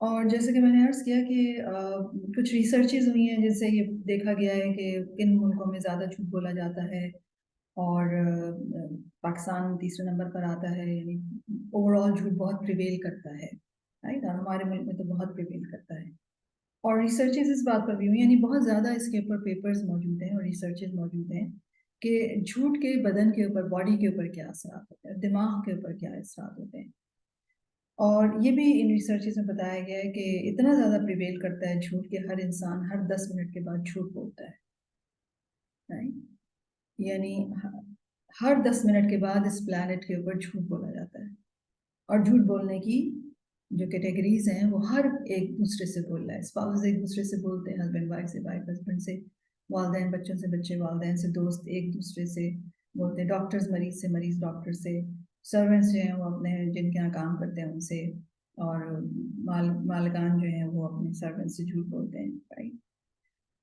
اور جیسے کہ میں نے عرض کیا کہ کچھ ریسرچز ہوئی ہیں جن سے یہ دیکھا گیا ہے کہ کن ملکوں میں زیادہ جھوٹ بولا جاتا ہے، اور پاکستان تیسرے نمبر پر آتا ہے، یعنی اوور آل جھوٹ بہت پریویل کرتا ہے۔ رائٹ. اور ہمارے ملک میں تو بہت پریویل کرتا ہے. اور ریسرچز اس بات پر بھی ہوئی, یعنی بہت زیادہ اس کے اوپر پیپرز موجود ہیں اور ریسرچز موجود ہیں کہ جھوٹ کے بدن کے اوپر, باڈی کے اوپر کیا اثرات ہوتے ہیں, دماغ کے اوپر کیا اثرات ہوتے ہیں. اور یہ بھی ان ریسرچز میں بتایا گیا ہے کہ اتنا زیادہ پریویل کرتا ہے جھوٹ کہ ہر انسان ہر 10 منٹ کے بعد جھوٹ بولتا ہے. یعنی ہر 10 منٹ کے بعد اس پلانٹ کے اوپر جھوٹ بولا جاتا ہے. اور جھوٹ بولنے کی جو کیٹیگریز ہیں وہ ہر ایک دوسرے سے بول رہا ہے. اسپاؤز ایک دوسرے سے بولتے ہیں, ہسبینڈ وائف سے وائف ہسبینڈ سے, والدین بچوں سے بچے والدین سے, دوست ایک دوسرے سے بولتے ہیں, ڈاکٹرز مریض سے, مریض ڈاکٹر سے, سرونٹس جو ہیں وہ اپنے جن کے یہاں کام کرتے ہیں ان سے, اور مالکان جو ہیں وہ اپنے سرونٹ سے جھوٹ بولتے ہیں. رائٹ.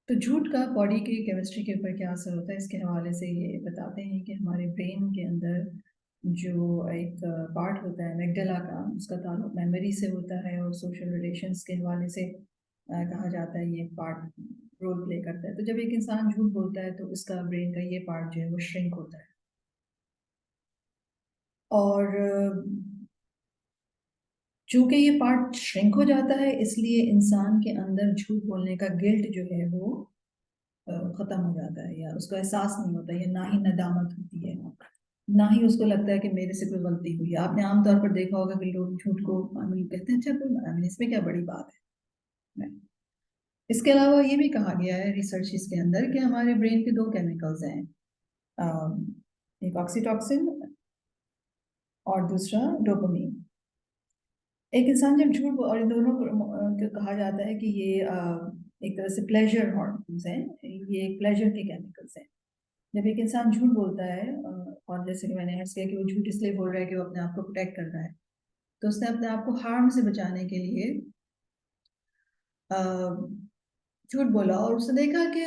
تو جھوٹ کا باڈی کی کیمسٹری کے اوپر کیا اثر ہوتا ہے, اس کے حوالے سے یہ بتاتے ہیں کہ ہمارے برین کے اندر جو ایک پارٹ ہوتا ہے میگڈلا کا, اس کا تعلق میموری سے ہوتا ہے, اور سوشل ریلیشنز کے حوالے سے کہا جاتا ہے یہ پارٹ رول پلے کرتا ہے. تو جب ایک انسان جھوٹ بولتا ہے تو اس کا برین کا یہ پارٹ جو ہے وہ شرنک ہوتا ہے. اور چونکہ یہ پارٹ شرنک ہو جاتا ہے, اس لیے انسان کے اندر جھوٹ بولنے کا گلٹ جو ہے وہ ختم ہو جاتا ہے, یا اس کو احساس نہیں ہوتا, یا نہ ہی ندامت ہوتی ہے, نہ ہی اس کو لگتا ہے کہ میرے سے کوئی غلطی ہوئی ہے. آپ نے عام طور پر دیکھا ہوگا کہ لوگ جھوٹ کو کہتے ہیں اچھا کوئی اس میں کیا بڑی بات ہے. اس کے علاوہ یہ بھی کہا گیا ہے ریسرچ کے اندر کہ ہمارے برین کے 2 کیمیکلز ہیں, ایک آکسیٹوکسن اور دوسرا ڈوپامین. ایک انسان جب جھوٹ, اور ان دونوں کو کہا جاتا ہے کہ یہ ایک طرح سے پلیجر ہارمونز ہیں, یہ ایک پلیجر کے کیمیکلز ہیں. جب ایک انسان جھوٹ بولتا ہے, اور جیسے کہ میں نے عرض کیا کہ وہ جھوٹ اس لیے بول رہا ہے کہ وہ اپنے آپ کو پروٹیکٹ کر رہا ہے, تو اس نے اپنے آپ کو ہارم سے بچانے کے لیے جھوٹ بولا, اور اس نے دیکھا کہ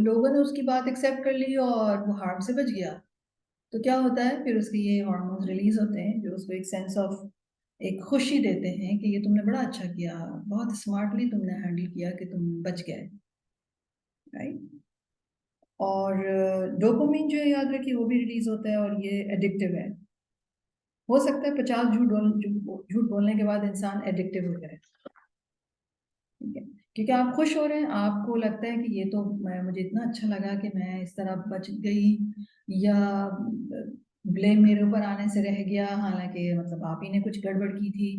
لوگوں نے اس کی بات ایکسیپٹ کر لی اور وہ ہارم سے بچ گیا. تو کیا ہوتا ہے پھر اس کے یہ ہارمونز ریلیز ہوتے ہیں جو اس کو ایک سینس آف ایک خوشی دیتے ہیں کہ یہ تم نے بڑا اچھا کیا, بہت اسمارٹلی تم نے ہینڈل کیا کہ تم بچ گئے. رائٹ. اور ڈوپامین جو ہے یاد رکھیے وہ بھی ریلیز ہوتا ہے, اور یہ ایڈکٹیو ہے. ہو سکتا ہے 50 جھوٹ بولنے کے بعد انسان ایڈکٹیو ہو جائے, ٹھیک ہے, کیونکہ آپ خوش ہو رہے ہیں, آپ کو لگتا ہے کہ یہ تو مجھے اتنا اچھا لگا کہ میں اس طرح بچ گئی, یا بلیم میرے اوپر آنے سے رہ گیا, حالانکہ مطلب آپ ہی نے کچھ گڑبڑ کی تھی,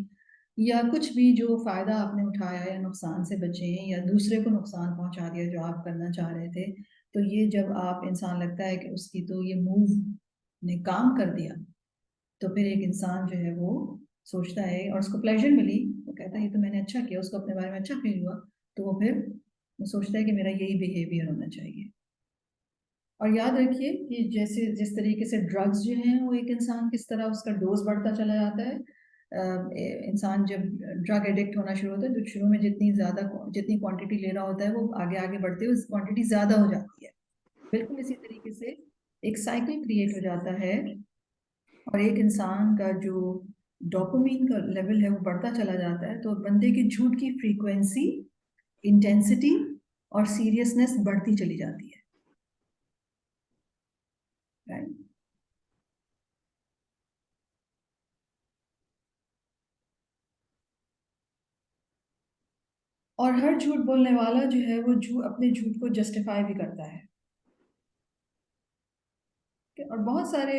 یا کچھ بھی جو فائدہ آپ نے اٹھایا یا نقصان سے بچے, یا دوسرے کو نقصان پہنچا دیا جو آپ کرنا چاہ رہے تھے. تو یہ جب آپ انسان لگتا ہے کہ اس کی تو یہ موو نے کام کر دیا, تو پھر ایک انسان جو ہے وہ سوچتا ہے, اور اس کو پلیجر ملی, وہ کہتا ہے یہ تو میں نے اچھا کیا, اس کو اپنے بارے میں اچھا فیل ہوا, تو وہ پھر وہ سوچتا ہے کہ میرا یہی بیہیویئر ہونا چاہیے. اور یاد رکھیے کہ جس طریقے سے ڈرگز جو ہیں وہ ایک انسان کس طرح اس کا ڈوز بڑھتا چلا جاتا ہے. انسان جب ڈرگ ایڈکٹ ہونا شروع ہوتا ہے تو شروع میں جتنی کوانٹٹی لے رہا ہوتا ہے وہ آگے آگے بڑھتے ہوئے کوانٹٹی زیادہ ہو جاتی ہے. بالکل اسی طریقے سے ایک سائیکل کریٹ ہو جاتا ہے, اور ایک انسان کا جو ڈوپامین کا لیول ہے وہ بڑھتا چلا جاتا ہے, تو بندے کی جھوٹ کی فریکوینسی, انٹینسٹی اور سیریسنس بڑھتی چلی جاتی ہے. اور ہر جھوٹ بولنے والا جو ہے وہ اپنے جھوٹ کو جسٹیفائی بھی کرتا ہے. اور بہت سارے,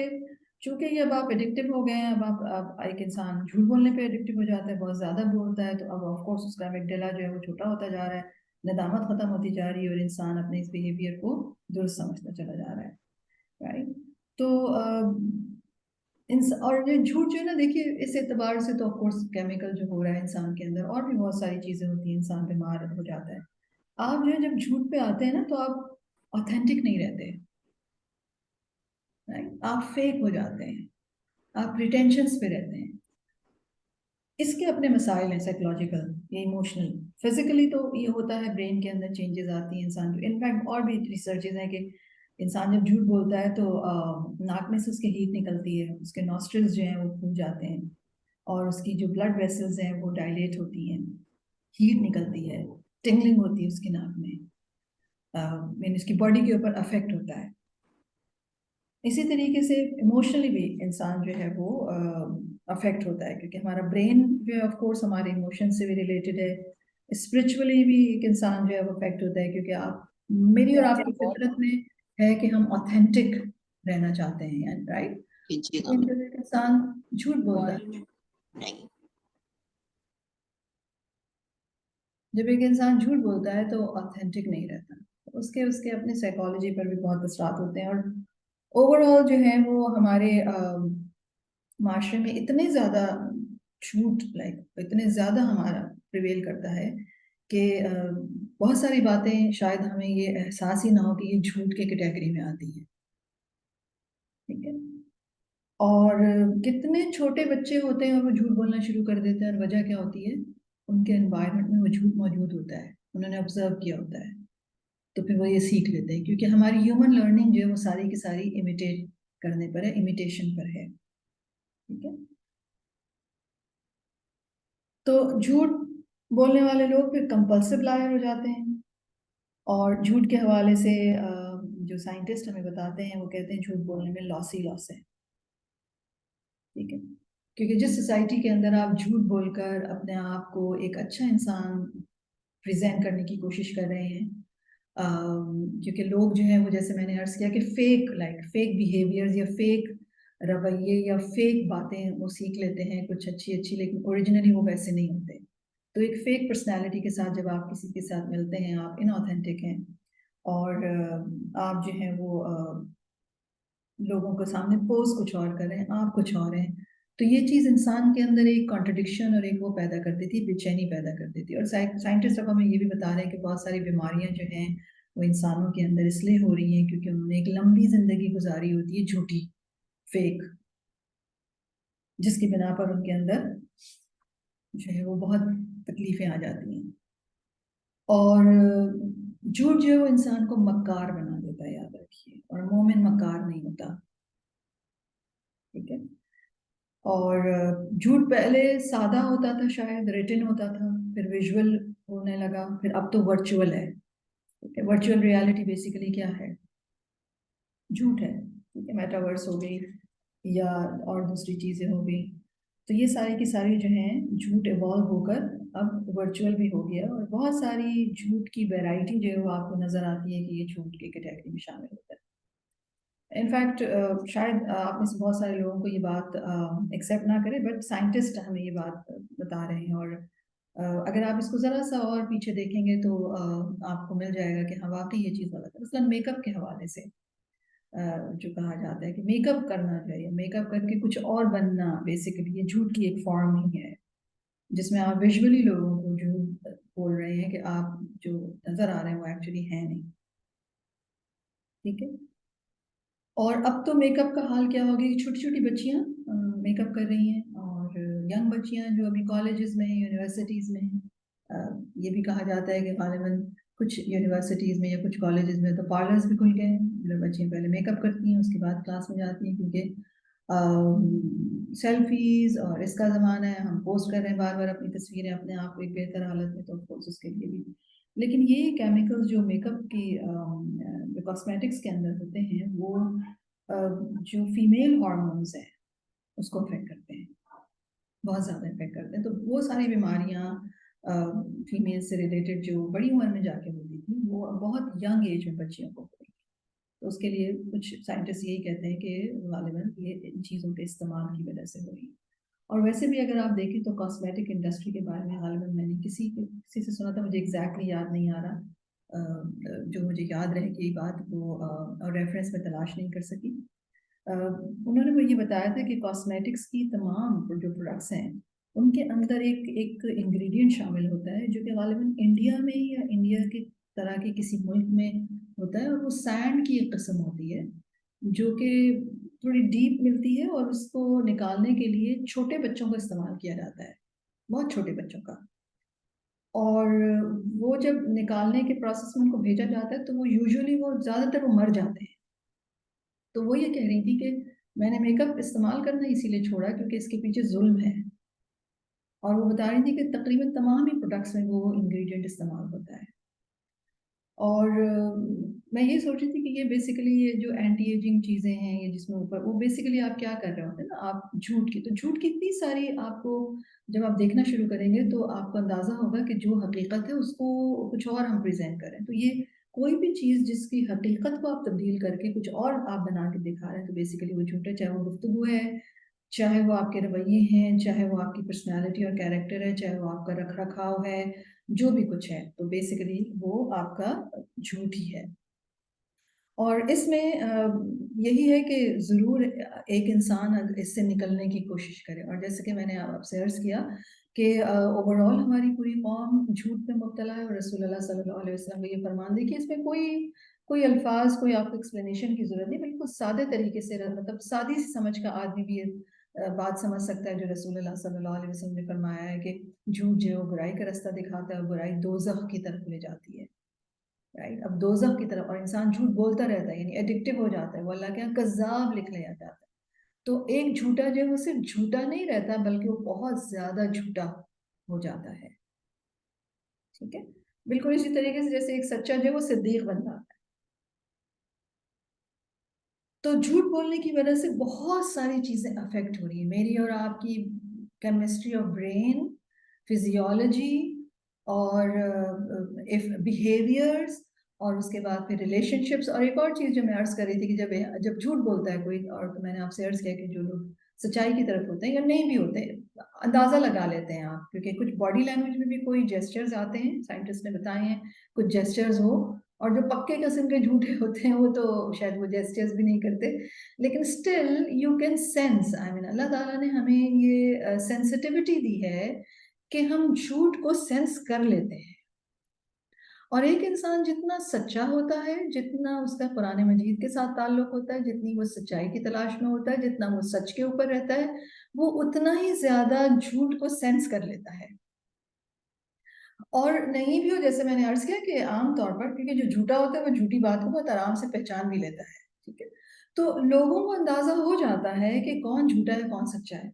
چونکہ یہ اب آپ ایڈکٹیو ہو گئے ہیں, اب آپ ایک انسان جھوٹ بولنے پہ ایڈکٹیو ہو جاتا ہے, بہت زیادہ بولتا ہے, تو اب آف کورس اس کا میگڈیلا جو ہے وہ چھوٹا ہوتا جا رہا ہے, ندامت ختم ہوتی جا رہی ہے, اور انسان اپنے اس بیہیویئر کو درست سمجھتا چلا جا رہا ہے. رائٹ. تو اور یہ جھوٹ جو ہے نا, دیکھیے اس اعتبار سے تو آف کورس کیمیکل جو ہو رہا ہے انسان کے اندر, اور بھی بہت ساری چیزیں ہوتی ہیں, انسان بیمار ہو جاتا ہے. آپ جو ہے جب جھوٹ پہ آتے ہیں نا تو آپ اوتھینٹک نہیں رہتے, آپ فیک ہو جاتے ہیں, آپ پریٹینشنس پہ رہتے ہیں. اس کے اپنے مسائل ہیں, سائیکولوجیکل یا ایموشنل. فزیکلی تو یہ ہوتا ہے برین کے اندر چینجز آتی ہیں انسان کو. انفیکٹ اور بھی ریسرچز ہیں کہ انسان جب جھوٹ بولتا ہے تو ناک میں سے اس کی ہیٹ نکلتی ہے, اس کے نوسٹرلز جو ہیں وہ کھل جاتے ہیں, اور اس کی جو بلڈ ویسلز ہیں وہ ڈائلیٹ ہوتی ہیں, ہیٹ نکلتی ہے, ٹنگلنگ ہوتی ہے اس کی ناک میں, اس کی باڈی کے اوپر افیکٹ ہوتا ہے. اسی طریقے سے ایموشنلی بھی انسان جو ہے وہ افیکٹ ہوتا ہے، کیونکہ ہمارا برین جو ہے آف کورس ہمارے ایموشن سے بھی ریلیٹڈ ہے، اسپرچولی بھی ایک انسان جو ہے وہ افیکٹ ہوتا ہے، کیونکہ آپ میری اور آپ کی فطرت میں ہے کہ ہم آتھینٹک رہنا چاہتے ہیں، رائٹ؟ لیکن جب ایک انسان جھوٹ بولتا ہے، جب ایک انسان جھوٹ بولتا ہے تو آتھینٹک نہیں رہتا، اس کے اپنے سائیکالوجی پر بھی بہت اثرات ہوتے ہیں، اور اوور آل جو ہے وہ ہمارے معاشرے میں اتنے زیادہ جھوٹ اتنے زیادہ ہمارا پریویل کرتا ہے کہ بہت ساری باتیں شاید ہمیں یہ احساس ہی نہ ہو کہ یہ جھوٹ کے کیٹیگری میں آتی ہیں، ٹھیک ہے؟ اور کتنے چھوٹے بچے ہوتے ہیں اور وہ جھوٹ بولنا شروع کر دیتے ہیں، اور وجہ کیا ہوتی ہے؟ ان کے انوائرمنٹ میں وہ جھوٹ موجود ہوتا ہے، انہوں نے آبزرو کیا ہوتا ہے، تو پھر وہ یہ سیکھ لیتے ہیں، کیونکہ ہماری ہیومن لرننگ جو ہے وہ ساری کی ساری امیٹیٹ کرنے پر ہے، امیٹیشن پر ہے، ٹھیک ہے؟ تو جھوٹ بولنے والے لوگ پھر کمپلسو لائر ہو جاتے ہیں، اور جھوٹ کے حوالے سے جو سائنٹسٹ ہمیں بتاتے ہیں وہ کہتے ہیں جھوٹ بولنے میں لاس ہی لاس ہے، ٹھیک ہے؟ کیونکہ جس سوسائٹی کے اندر آپ جھوٹ بول کر اپنے آپ کو ایک اچھا انسان پریزنٹ کرنے کی کوشش کر رہے ہیں، کیونکہ لوگ جو ہیں وہ جیسے میں نے عرض کیا کہ فیک بیہیویئر یا فیک رویے یا فیک باتیں وہ سیکھ لیتے ہیں کچھ اچھی، لیکن اوریجنلی وہ ویسے نہیں ہوتے، تو ایک فیک پرسنالٹی کے ساتھ جب آپ کسی کے ساتھ ملتے ہیں، آپ انآتھینٹک ہیں، اور آپ جو ہیں وہ لوگوں کے سامنے پوز کچھ اور کر رہے ہیں، آپ کچھ اور ہیں، تو یہ چیز انسان کے اندر ایک کانٹرڈکشن اور ایک وہ پیدا کر دیتی ہے، بے چینی پیدا کر دیتی ہے، اور سائنٹسٹ اب ہمیں یہ بھی بتا رہے ہیں کہ بہت ساری بیماریاں جو ہیں وہ انسانوں کے اندر اس لیے ہو رہی ہیں کیونکہ انہوں نے ایک لمبی زندگی گزاری ہوتی ہے جھوٹی، فیک، جس کی بنا پر ان کے اندر جو ہے وہ بہت تکلیفیں آ جاتی ہیں، اور جھوٹ جو ہے وہ انسان کو مکار بنا دیتا ہے، یاد رکھیے، اور مومن مکار نہیں ہوتا، ٹھیک ہے؟ اور جھوٹ پہلے سادہ ہوتا تھا، شاید ریٹن ہوتا تھا، پھر ویژول ہونے لگا، پھر اب تو ورچوئل ہے، ورچوئل ریالٹی بیسیکلی کیا ہے؟ جھوٹ ہے، ٹھیک ہے؟ میٹاورس ہو گئی یا اور دوسری چیزیں ہو گئی، تو یہ ساری کی ساری جو ہیں جھوٹ ایوالو ہو کر اب ورچوئل بھی ہو گیا، اور بہت ساری جھوٹ کی ویرائٹی جو ہے وہ آپ کو نظر آتی ہے کہ یہ جھوٹ کی کیٹیگری میں شامل ہوتا ہے۔ انفیکٹ شاید آپ میں سے بہت سارے لوگوں کو یہ بات ایکسیپٹ نہ کرے، بٹ سائنٹسٹ ہمیں یہ بات بتا رہے ہیں، اور اگر آپ اس کو ذرا سا اور پیچھے دیکھیں گے تو آپ کو مل جائے گا کہ ہاں واقعی یہ چیز غلط ہے، مثلاً میک اپ کے حوالے سے جو کہا جاتا ہے کہ میک اپ کرنا چاہیے، میک اپ کر کے کچھ اور بننا، بیسیکلی یہ جھوٹ کی ایک فارم ہی ہے، جس میں آپ ویژولی لوگوں کو جھوٹ بول رہے ہیں کہ آپ جو نظر آ رہے ہیں وہ ایکچولی ہیں نہیں، ٹھیک ہے؟ اور اب تو میک اپ کا حال کیا ہو گیا، چھوٹی چھوٹی بچیاں میک اپ کر رہی ہیں، اور ینگ بچیاں جو ابھی کالجز میں ہیں، یونیورسٹیز میں ہیں، یہ بھی کہا جاتا ہے کہ غالباً کچھ یونیورسٹیز میں یا کچھ کالجز میں تو پارلرز بھی کھل گئے ہیں، جو بچیاں پہلے میک اپ کرتی ہیں اس کے بعد کلاس میں جاتی ہیں، کیونکہ سیلفیز اور اس کا زمانہ ہے، ہم پوسٹ کر رہے ہیں بار بار اپنی تصویریں اپنے آپ کو ایک بہتر حالت میں، تو اس کے لیے بھی، لیکن یہ کیمیکلز جو میک اپ کی جو کاسمیٹکس کے اندر ہوتے ہیں وہ جو فیمیل ہارمونز ہیں اس کو افیکٹ کرتے ہیں، بہت زیادہ افیکٹ کرتے ہیں، تو وہ ساری بیماریاں فیمیل سے ریلیٹڈ جو بڑی عمر میں جا کے ہوتی تھی وہ بہت ینگ ایج میں بچیوں کو ہوئی، تو اس کے لیے کچھ سائنٹسٹ یہی کہتے ہیں کہ غالباً یہ ان چیزوں کے استعمال کی وجہ سے ہوئی، اور ویسے بھی اگر آپ دیکھیں تو کاسمیٹک انڈسٹری کے بارے میں غالباً میں نے کسی سے سنا تھا، مجھے ایگزیکٹلی یاد نہیں آ رہا، جو مجھے یاد رہے کہ یہ بات وہ اور ریفرنس میں تلاش نہیں کر سکی، انہوں نے مجھے یہ بتایا تھا کہ کاسمیٹکس کی تمام جو پروڈکٹس ہیں ان کے اندر ایک انگریڈینٹ شامل ہوتا ہے جو کہ غالباً انڈیا میں یا انڈیا کی طرح کے کسی ملک میں ہوتا ہے، اور وہ سینڈ کی ایک قسم ہوتی ہے جو کہ تھوڑی ڈیپ ملتی ہے، اور اس کو نکالنے کے لیے چھوٹے بچوں کا استعمال کیا جاتا ہے، بہت چھوٹے بچوں کا، اور وہ جب نکالنے کے پروسیس میں ان کو بھیجا جاتا ہے تو وہ یوزولی وہ زیادہ تر وہ مر جاتے ہیں، تو وہ یہ کہہ رہی تھی کہ میں نے میک اپ استعمال کرنا اسی لیے چھوڑا کیونکہ اس کے پیچھے ظلم ہے، اور وہ بتا رہی تھی کہ تقریباً تمام ہی پروڈکٹس میں وہ انگریڈینٹ استعمال ہوتا ہے، اور میں یہ سوچ رہی تھی کہ یہ بیسیکلی یہ جو اینٹی ایجنگ چیزیں ہیں یہ جس میں اوپر وہ بیسیکلی آپ کیا کر رہے ہوتے ہیں نا آپ جھوٹ کی، تو جھوٹ کی اتنی ساری آپ کو جب آپ دیکھنا شروع کریں گے تو آپ کو اندازہ ہوگا کہ جو حقیقت ہے اس کو کچھ اور ہم پریزنٹ کریں. تو یہ کوئی بھی چیز جس کی حقیقت کو آپ تبدیل کر کے کچھ اور آپ بنا کے دکھا رہے ہیں تو بیسیکلی وہ جھوٹ ہے. چاہے وہ گفتگو ہے، چاہے وہ آپ کے رویے ہیں، چاہے وہ آپ کی پرسنالٹی اور کیریکٹر ہے، چاہے وہ آپ کا رکھ رکھاؤ ہے، جو بھی کچھ ہے تو بیسیکلی وہ آپ کا جھوٹ ہی ہے. اور اس میں یہی ہے کہ ضرور ایک انسان اس سے نکلنے کی کوشش کرے. اور جیسے کہ میں نے آپ سے عرض کیا کہ اوور آل ہماری پوری قوم جھوٹ میں مبتلا ہے، اور رسول اللہ صلی اللہ علیہ وسلم کو یہ فرمان دی کہ اس میں کوئی الفاظ، کوئی آپ کو ایکسپلینیشن کی ضرورت نہیں، بالکل سادے طریقے سے مطلب سادی سی سمجھ کا آدمی بھی یہ بات سمجھ سکتا ہے جو رسول اللہ صلی اللہ علیہ وسلم نے فرمایا ہے کہ جھوٹ جو برائی کا رستہ دکھاتا ہے اور برائی دوزخ کی طرف لے جاتی ہے. رائٹ، اب دوزخ کی طرف، اور انسان جھوٹ بولتا رہتا ہے یعنی ایڈکٹیو ہو جاتا ہے، وہ اللہ کے یہاں کذاب لکھ لیا جاتا ہے. تو ایک جھوٹا جو ہے وہ صرف جھوٹا نہیں رہتا بلکہ وہ بہت زیادہ جھوٹا ہو جاتا ہے. ٹھیک ہے، بالکل اسی طریقے سے جیسے ایک سچا جو ہے وہ صدیق بن جاتا ہے. تو جھوٹ بولنے کی وجہ سے بہت ساری چیزیں افیکٹ ہو رہی ہیں، میری اور آپ کی کیمسٹری آف برین، فزیولوجی، اور بیہیویئرس، اور اس کے بعد پھر ریلیشن شپس. اور ایک اور چیز جو میں عرض کر رہی تھی کہ جب جھوٹ بولتا ہے کوئی، اور میں نے آپ سے عرض کیا کہ جو لوگ سچائی کی طرف ہوتے ہیں یا نہیں بھی ہوتے، اندازہ لگا لیتے ہیں آپ، کیونکہ کچھ باڈی لینگویج میں بھی کوئی جیسچرز آتے ہیں، سائنٹسٹ نے بتائے ہیں کچھ جیسچرز ہو، اور جو پکے قسم کے جھوٹے ہوتے ہیں وہ تو شاید وہ جیسچرز بھی نہیں کرتے، لیکن اسٹل یو کین سینس. آئی مین اللہ تعالیٰ نے ہمیں یہ سینسٹیوٹی دی ہے کہ ہم جھوٹ کو سینس کر لیتے ہیں. اور ایک انسان جتنا سچا ہوتا ہے، جتنا اس کا قرآن مجید کے ساتھ تعلق ہوتا ہے، جتنی وہ سچائی کی تلاش میں ہوتا ہے، جتنا وہ سچ کے اوپر رہتا ہے، وہ اتنا ہی زیادہ جھوٹ کو سینس کر لیتا ہے. اور نہیں بھی ہو، جیسے میں نے عرض کیا کہ عام طور پر کیونکہ جو جھوٹا ہوتا ہے وہ جھوٹی بات کو بہت آرام سے پہچان بھی لیتا ہے. ٹھیک ہے، تو لوگوں کو اندازہ ہو جاتا ہے کہ کون جھوٹا ہے کون سچا ہے.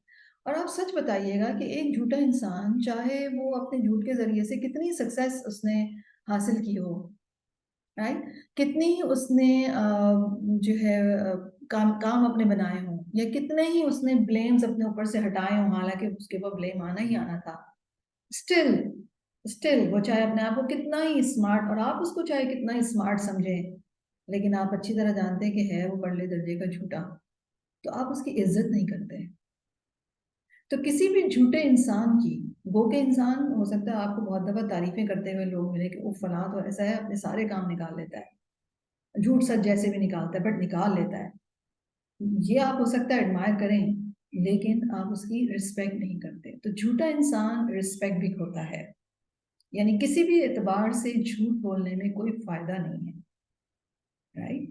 اور آپ سچ بتائیے گا کہ ایک جھوٹا انسان چاہے وہ اپنے جھوٹ کے ذریعے سے کتنی سکسیس اس نے حاصل کی ہو، رائٹ، کتنی ہی اس نے جو ہے کام اپنے بنائے ہوں، یا کتنے ہی اس نے بلیمز اپنے اوپر سے ہٹائے ہوں حالانکہ اس کے اوپر بلیم آنا ہی آنا تھا، اسٹل وہ چاہے اپنے آپ کو کتنا ہی اسمارٹ، اور آپ اس کو چاہے کتنا ہی اسمارٹ سمجھیں، لیکن آپ اچھی طرح جانتے ہیں کہ ہے وہ بڑے درجے کا جھوٹا، تو آپ اس کی عزت نہیں کرتے. تو کسی بھی جھوٹے انسان کی، وہ کہ انسان ہو سکتا ہے آپ کو بہت دفعہ تعریفیں کرتے ہوئے لوگ ملے کہ وہ فلاں تو ایسا ہے اپنے سارے کام نکال لیتا ہے، جھوٹ سچ جیسے بھی نکالتا ہے بٹ نکال لیتا ہے، یہ آپ ہو سکتا ہے ایڈمائر کریں لیکن آپ اس کی رسپیکٹ نہیں کرتے. تو جھوٹا انسان رسپیکٹ بھی کھوتا ہے، یعنی کسی بھی اعتبار سے جھوٹ بولنے میں کوئی فائدہ نہیں ہے، رائٹ.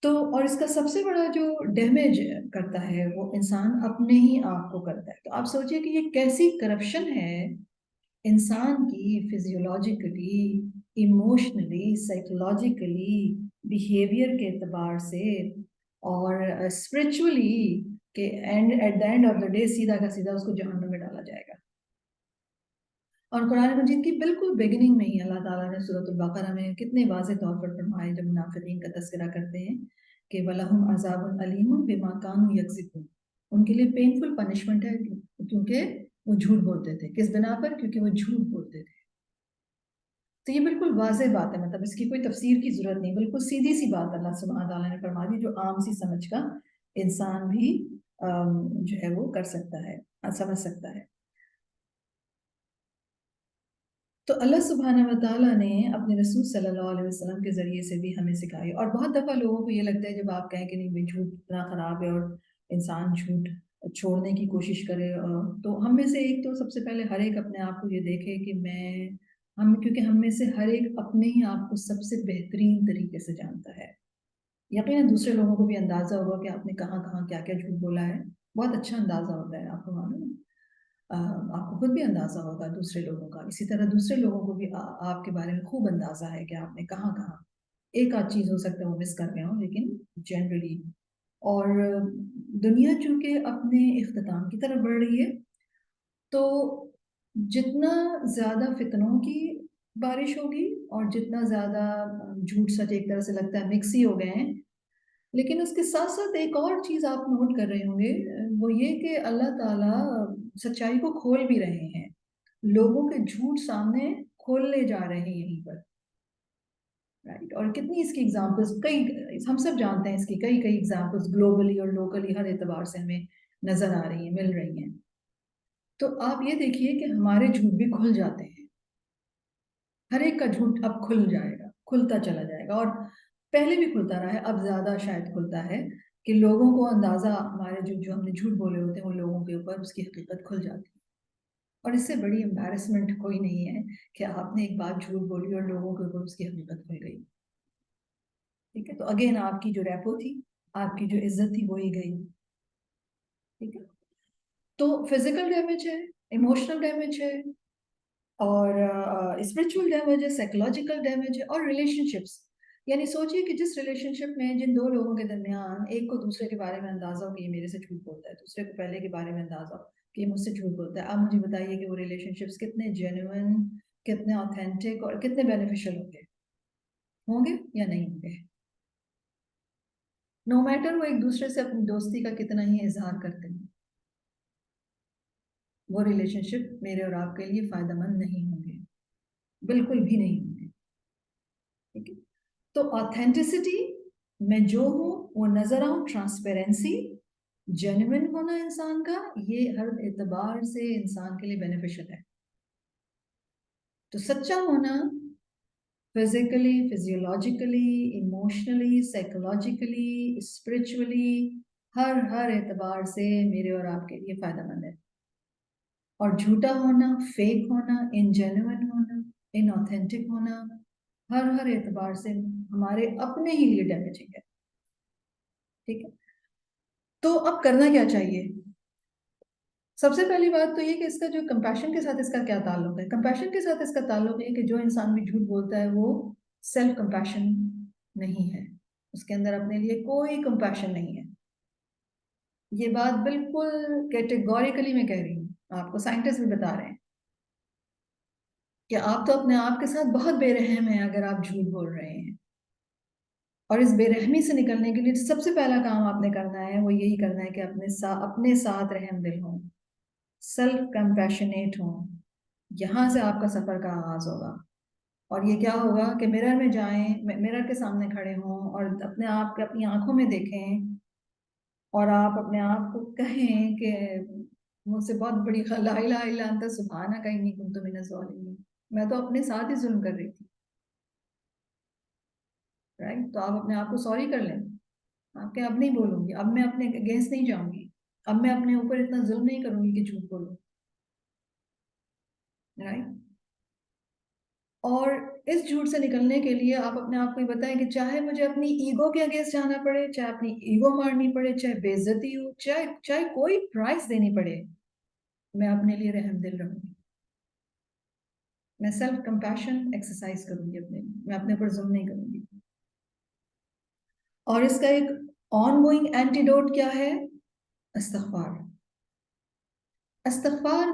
تو اور اس کا سب سے بڑا جو ڈیمیج کرتا ہے وہ انسان اپنے ہی آپ کو کرتا ہے. تو آپ سوچئے کہ یہ کیسی کرپشن ہے انسان کی، فزیولوجیکلی، ایموشنلی، سائیکولوجیکلی، بیہیویئر کے اعتبار سے، اور اسپرچولی، کہ at the end of the day سیدھا کا سیدھا اس کو جہنم میں ڈالا جائے گا. اور قرآن مجید کی بالکل بگننگ میں ہی اللہ تعالیٰ نے سورۃ البقرہ میں کتنے واضح طور پر فرمائے جب منافقین کا تذکرہ کرتے ہیں کہ وَلَهُمْ عَذَابٌ أَلِيمٌ بِمَا كَانُوا يَكْذِبُونَ، ان کے لیے پینفل پنشمنٹ ہے کیونکہ وہ جھوٹ بولتے تھے. کس بنا پر؟ کیونکہ وہ جھوٹ بولتے تھے. تو یہ بالکل واضح بات ہے، مطلب اس کی کوئی تفسیر کی ضرورت نہیں، بالکل سیدھی سی بات اللہ سبحانہ تعالیٰ نے فرما دی جو عام سی سمجھ کا انسان بھی جو ہے وہ کر سکتا ہے، سمجھ سکتا ہے. تو اللہ سبحانہ و تعالیٰ نے اپنے رسول صلی اللہ علیہ وسلم کے ذریعے سے بھی ہمیں سکھائی. اور بہت دفعہ لوگوں کو یہ لگتا ہے جب آپ کہیں کہ نہیں بھائی جھوٹ اتنا خراب ہے اور انسان جھوٹ چھوڑنے کی کوشش کرے، تو ہم میں سے ایک تو سب سے پہلے ہر ایک اپنے آپ کو یہ دیکھے کہ کیونکہ ہم میں سے ہر ایک اپنے ہی آپ کو سب سے بہترین طریقے سے جانتا ہے. یقیناً دوسرے لوگوں کو بھی اندازہ ہوگا کہ آپ نے کہاں کہاں کیا کیا جھوٹ بولا ہے، بہت اچھا اندازہ ہوتا ہے آپ کو، معلوم ہے آپ کو خود بھی اندازہ ہوگا دوسرے لوگوں کا، اسی طرح دوسرے لوگوں کو بھی آپ کے بارے میں خوب اندازہ ہے کہ آپ نے کہاں کہاں ایک آدھ چیز ہو سکتا ہے وہ مس کر گئے ہوں لیکن جنرلی. اور دنیا چونکہ اپنے اختتام کی طرف بڑھ رہی ہے تو جتنا زیادہ فتنوں کی بارش ہوگی اور جتنا زیادہ جھوٹ سچ ایک طرح سے لگتا ہے مکس ہی ہو گئے ہیں. لیکن اس کے ساتھ ساتھ ایک اور چیز آپ نوٹ کر رہے ہوں گے، وہ یہ کہ اللہ تعالیٰ سچائی کو کھول بھی رہے ہیں، لوگوں کے جھوٹ سامنے کھولنے جا رہے ہیں یہیں پر. رائٹ. اور کتنی اس کی ایگزامپلس، کئی ہم سب جانتے ہیں اس کی کئی کئی ایگزامپلس گلوبلی اور لوکلی ہر اعتبار سے ہمیں نظر آ رہی ہیں، مل رہی ہیں. تو آپ یہ دیکھیے کہ ہمارے جھوٹ بھی کھل جاتے ہیں، ہر ایک کا جھوٹ اب کھل جائے گا، کھلتا چلا جائے گا، اور پہلے بھی کھلتا رہا ہے، اب زیادہ شاید کھلتا ہے کہ لوگوں کو اندازہ ہمارے جو ہم نے جھوٹ بولے ہوتے ہیں وہ لوگوں کے اوپر اس کی حقیقت کھل جاتی ہے. اور اس سے بڑی امبیرسمنٹ کوئی نہیں ہے کہ آپ نے ایک بات جھوٹ بولی اور لوگوں کے اوپر اس کی حقیقت کھل گئی. ٹھیک ہے. تو اگین آپ کی جو ریپو تھی، آپ کی جو عزت تھی وہی گئی. ٹھیک ہے. تو فزیکل ڈیمیج ہے، ایموشنل ڈیمیج ہے، اور اسپرچل ڈیمیج ہے، سائیکولوجیکل ڈیمیج ہے، اور ریلیشن شپس. یعنی سوچیے کہ جس ریلیشن شپ میں جن دو لوگوں کے درمیان ایک کو دوسرے کے بارے میں اندازہ ہو کہ یہ میرے سے جھوٹ بولتا ہے، دوسرے کو پہلے کے بارے میں اندازہ ہو کہ یہ مجھ سے جھوٹ بولتا ہے، آپ مجھے بتائیے کہ وہ ریلیشن شپس کتنے جینوئن، کتنے آتھینٹک اور کتنے بینیفیشل ہوں گے یا نہیں ہوں گے. نو میٹر وہ ایک دوسرے سے اپنی دوستی کا کتنا ہی اظہار کرتے ہیں، وہ ریلیشن شپ میرے اور آپ کے لیے فائدہ مند نہیں ہوں گے، بالکل بھی نہیں ہوں گے. ٹھیک ہے. تو آتھینٹسٹی میں جو ہوں وہ نظر آؤں، ٹرانسپیرنسی، جینوئن ہونا انسان کا، یہ ہر اعتبار سے انسان کے لیے بینیفیشل ہے. تو سچا ہونا physically, physiologically, emotionally, psychologically, spiritually, ہر اعتبار سے میرے اور آپ کے لیے فائدہ مند ہے. اور جھوٹا ہونا، فیک ہونا، انجینوئن ہونا، انآتھینٹک ہونا، ہر اعتبار سے ہمارے اپنے ہی لیے ڈیمیجنگ ہے. ٹھیک ہے. تو اب کرنا کیا چاہیے؟ سب سے پہلی بات تو یہ کہ اس کا جو کمپیشن کے ساتھ اس کا کیا تعلق ہے. کمپیشن کے ساتھ اس کا تعلق ہے کہ جو انسان بھی جھوٹ بولتا ہے وہ سیلف کمپیشن نہیں ہے، اس کے اندر اپنے لیے کوئی کمپیشن نہیں ہے. یہ بات بالکل کیٹیگوریکلی میں کہہ رہی ہوں، آپ کو سائنٹسٹ بھی بتا رہے ہیں کہ آپ تو اپنے آپ کے ساتھ بہت بے رحم ہیں اگر آپ جھوٹ بول رہے ہیں. اور اس بے رحمی سے نکلنے کے لیے سب سے پہلا کام آپ نے کرنا ہے وہ یہی کرنا ہے کہ اپنے ساتھ رحم دل ہوں، سیلف کمپیشنیٹ ہوں. یہاں سے آپ کا سفر کا آغاز ہوگا. اور یہ کیا ہوگا کہ مرر میں جائیں، مرر کے سامنے کھڑے ہوں اور اپنے آپ کے اپنی آنکھوں میں دیکھیں، اور آپ اپنے آپ کو کہیں کہ مجھ سے بہت بڑی لا الہ الا انت سبحانک انی کنت من الظالمین. میں تو اپنے ساتھ ہی ظلم کر رہی تھی. رائٹ. تو آپ اپنے آپ کو سوری کر لیں، آپ کہ اب نہیں بولوں گی، اب میں اپنے اگینسٹ نہیں جاؤں گی، اب میں اپنے اوپر اتنا ظلم نہیں کروں گی کہ جھوٹ بولوں. رائٹ. اور اس جھوٹ سے نکلنے کے لیے آپ اپنے آپ کو یہ بتائیں کہ چاہے مجھے اپنی ایگو کے اگینسٹ جانا پڑے، چاہے اپنی ایگو مارنی پڑے، چاہے بے عزتی ہو، چاہے کوئی پرائز دینی پڑے، میں اپنے لیے رحم دل رہوں گی. میں سیلف کمپیشن ایکسرسائز کروں گی، میں اپنے اوپر ظلم نہیں کروں گی. اور اس کا ایک آن گوئنگ اینٹیڈوٹ کیا ہے؟ استغفار. استغفار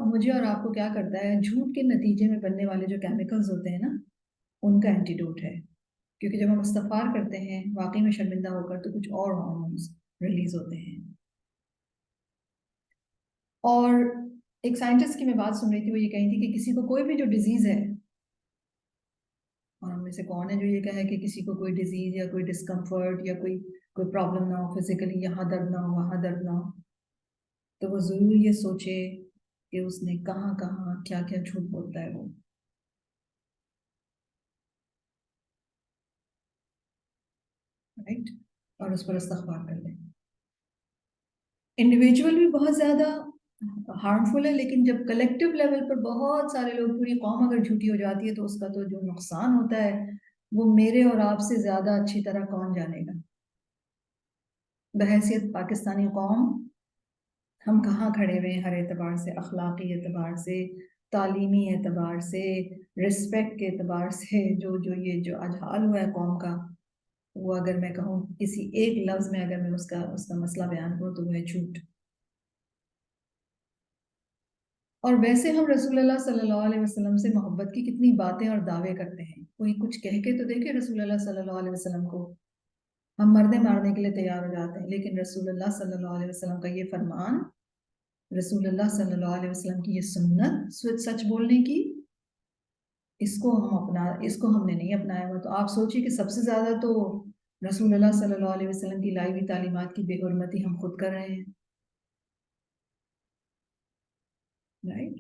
مجھے اور آپ کو کیا کرتا ہے، جھوٹ کے نتیجے میں بننے والے جو کیمیکلز ہوتے ہیں نا ان کا اینٹیڈوٹ ہے. کیونکہ جب ہم استغفار کرتے ہیں واقعی میں شرمندہ ہو کر تو کچھ اور ہارمونز ریلیز ہوتے ہیں. اور ایک سائنٹسٹ کی میں بات سن رہی تھی، وہ یہ کہی تھی کہ کسی کو کوئی بھی جو ڈیزیز ہے، اور ہم میں سے کون ہے جو یہ کہے کہ کسی کو کوئی ڈیزیز یا کوئی ڈسکمفرٹ یا کوئی پرابلم نہ ہو فزیکلی، یہاں درد نہ ہو وہاں درد نہ ہو، تو وہ ضرور یہ سوچے کہ اس نے کہاں کہاں کیا کیا جھوٹ بولتا ہے وہ. رائٹ. اور اس پر استغفار کر لیں. انڈیویجول بھی بہت زیادہ ہارمفل ہے، لیکن جب کلیکٹیو لیول پر بہت سارے لوگ، پوری قوم اگر جھوٹی ہو جاتی ہے تو اس کا تو جو نقصان ہوتا ہے وہ میرے اور آپ سے زیادہ اچھی طرح کون جانے گا. بحیثیت پاکستانی قوم ہم کہاں کھڑے ہوئے ہیں ہر اعتبار سے، اخلاقی اعتبار سے، تعلیمی اعتبار سے، رسپیکٹ کے اعتبار سے. یہ جو آج حال ہوا ہے قوم کا، وہ اگر میں کہوں کسی ایک لفظ میں اگر میں اس کا مسئلہ بیان کروں تو وہ ہے جھوٹ. اور ویسے ہم رسول اللہ صلی اللہ علیہ وسلم سے محبت کی کتنی باتیں اور دعوے کرتے ہیں. کوئی کچھ کہہ کے تو دیکھے رسول اللہ صلی اللہ علیہ وسلم کو. ہم مردے مارنے کے لیے تیار ہو جاتے ہیں، لیکن رسول اللہ صلی اللہ علیہ وسلم کا یہ فرمان، رسول اللہ صلی اللہ علیہ وسلم کی یہ سنت سچ بولنے کی، اس کو ہم نے نہیں اپنایا ہوا. تو آپ سوچیے کہ سب سے زیادہ تو رسول اللہ صلی اللہ علیہ وسلم کی لائی ہوئی تعلیمات کی بے حرمتی ہم خود کر رہے ہیں. رائٹ.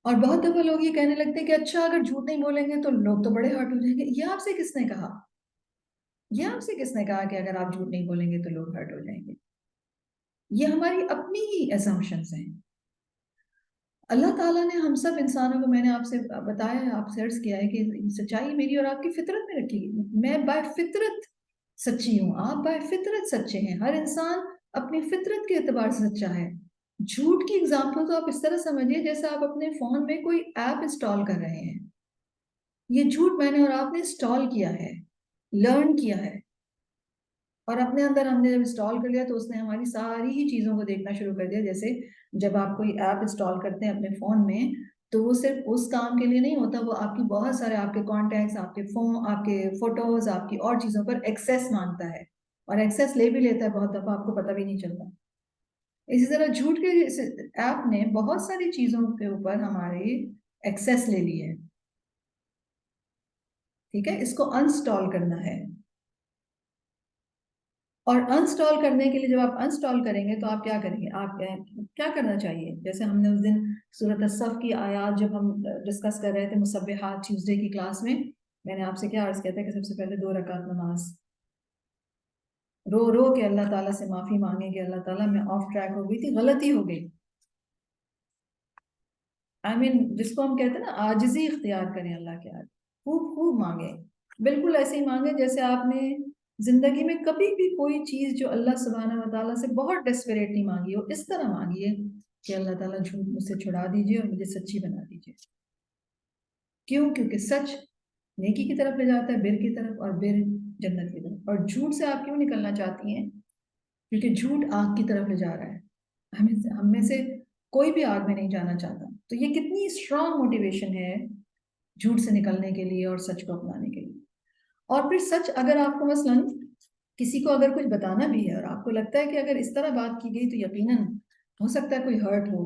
اور بہت دفعہ لوگ یہ کہنے لگتے ہیں کہ اچھا اگر جھوٹ نہیں بولیں گے تو لوگ تو بڑے ہرٹ ہو جائیں گے. یہ آپ سے کس نے کہا؟ کہ اگر آپ جھوٹ نہیں بولیں گے تو لوگ ہرٹ ہو جائیں گے؟ یہ ہماری اپنی ہی ایزمپشنز ہیں. اللہ تعالیٰ نے ہم سب انسانوں کو، میں نے آپ سے بتایا ہے، آپ سے عرض کیا ہے کہ سچائی میری اور آپ کی فطرت میں رکھی گئی. میں بائی فطرت سچی ہوں، آپ بائی فطرت سچے ہیں. ہر انسان اپنی فطرت کے اعتبار سے سچا ہے. جھوٹ کی اگزامپل تو آپ اس طرح سمجھیے جیسے آپ اپنے فون میں کوئی ایپ انسٹال کر رہے ہیں. یہ جھوٹ میں نے اور آپ نے انسٹال کیا ہے، لرن کیا ہے، اور اپنے اندر ہم نے جب انسٹال کر لیا تو اس نے ہماری ساری ہی چیزوں کو دیکھنا شروع کر دیا. جیسے جب آپ کوئی ایپ انسٹال کرتے ہیں اپنے فون میں تو وہ صرف اس کام کے لیے نہیں ہوتا، وہ آپ کی بہت سارے آپ کے کانٹیکٹس، آپ کے فون، آپ کے فوٹوز، آپ کی اور چیزوں پر ایکسیس مانگتا ہے، اور ایکسیس لے بھی لیتا ہے بہت دفعہ، آپ کو پتہ بھی نہیں چلتا. اسی طرح جھوٹ کے ایپ نے بہت ساری چیزوں کے اوپر ہماری ایکسیس لے لی ہے. ٹھیک ہے، اس کو انسٹال کرنا ہے. اور انسٹال کرنے کے لیے جب آپ انسٹال کریں گے تو آپ کیا کریں گے؟ آپ کیا کرنا چاہیے؟ جیسے ہم نے اس دن سورۃ الصف کی آیات جب ہم ڈسکس کر رہے تھے مسبحات ٹیوزڈے کی کلاس میں نے آپ سے کیا عرض کیا تھا کہ سب سے پہلے 2 رکعت نماز رو رو کے اللہ تعالیٰ سے معافی مانگیں کہ اللہ تعالیٰ میں آف ٹریک ہو گئی تھی، غلطی ہو گئی. جس کو ہم کہتے ہیں نا عاجزی اختیار کریں اللہ کے آگے، خوب خوب مانگیں. بالکل ایسے ہی مانگیں جیسے آپ نے زندگی میں کبھی بھی کوئی چیز جو اللہ سبحانہ و تعالیٰ سے بہت ڈیسپریٹلی مانگی ہو، اس طرح مانگیے کہ اللہ تعالیٰ جھوٹ مجھ سے چھڑا دیجیے اور مجھے سچی بنا دیجیے. کیوں؟ کیونکہ سچ نیکی کی طرف لے جاتا ہے، بر کی طرف، اور بر جنت کی طرف. اور جھوٹ سے آپ کیوں نکلنا چاہتی ہیں؟ کیونکہ جھوٹ آگ کی طرف لے جا رہا ہے. ہم میں سے کوئی بھی آگ میں نہیں جانا چاہتا. تو یہ کتنی اسٹرانگ موٹیویشن ہے جھوٹ سے نکلنے کے لیے اور سچ کو اپنانے کے لیے. اور پھر سچ، اگر آپ کو مثلاً کسی کو اگر کچھ بتانا بھی ہے اور آپ کو لگتا ہے کہ اگر اس طرح بات کی گئی تو یقیناً ہو سکتا ہے کوئی ہرٹ ہو،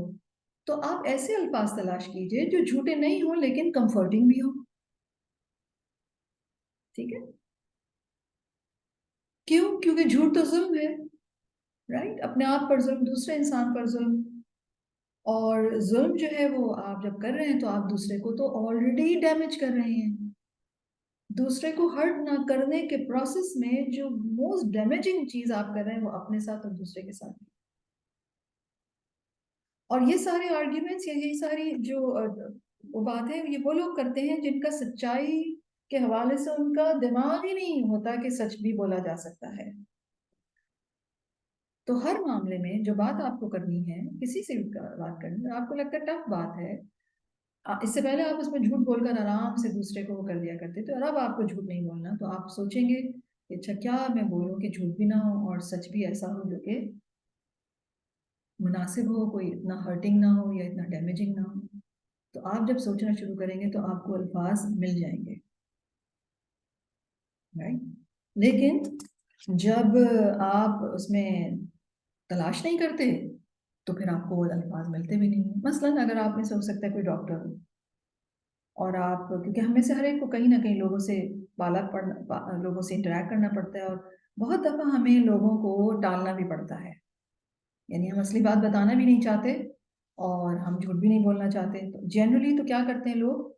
تو آپ ایسے الفاظ تلاش کیجئے جو جھوٹے نہیں ہوں لیکن کمفرٹنگ بھی ہوں. ٹھیک ہے؟ کیوں؟ کیونکہ جھوٹ تو ظلم ہے. رائٹ. اپنے آپ پر ظلم، دوسرے انسان پر ظلم. اور ظلم جو ہے وہ آپ جب کر رہے ہیں تو آپ دوسرے کو تو آلریڈی ڈیمیج کر رہے ہیں. دوسرے کو ہرٹ نہ کرنے کے پروسیس میں جو موسٹ ڈیمیجنگ چیز آپ کر رہے ہیں وہ اپنے ساتھ اور دوسرے کے ساتھ. اور یہ سارے آرگیومنٹس یا یہ ساری جو وہ بات ہے، یہ وہ لوگ کرتے ہیں جن کا سچائی کے حوالے سے ان کا دماغ ہی نہیں ہوتا کہ سچ بھی بولا جا سکتا ہے. تو ہر معاملے میں جو بات آپ کو کرنی ہے، کسی سے بھی بات کرنی ہے، آپ کو لگتا ہے ٹف بات ہے، اس سے پہلے آپ اس میں جھوٹ بول کر آرام سے دوسرے کو وہ کر دیا کرتے تھے، اور اب آپ کو جھوٹ نہیں بولنا، تو آپ سوچیں گے کہ اچھا کیا میں بولوں کہ جھوٹ بھی نہ ہو اور سچ بھی ایسا ہو جو کہ مناسب ہو، کوئی اتنا ہرٹنگ نہ ہو یا اتنا ڈیمیجنگ نہ ہو. تو آپ جب سوچنا شروع کریں گے تو آپ کو الفاظ مل جائیں گے. لیکن جب آپ اس میں تلاش نہیں کرتے تو پھر آپ کو وہ الفاظ ملتے بھی نہیں. مثلاً اگر آپ میں سے ہو سکتا ہے کوئی ڈاکٹر ہو اور آپ، کیونکہ ہم میں سے ہر ایک کو کہیں نہ کہیں لوگوں سے لوگوں سے انٹریکٹ کرنا پڑتا ہے، اور بہت دفعہ ہمیں لوگوں کو ٹالنا بھی پڑتا ہے. یعنی ہم اصلی بات بتانا بھی نہیں چاہتے اور ہم جھوٹ بھی نہیں بولنا چاہتے. تو جنرلی تو کیا کرتے ہیں لوگ؟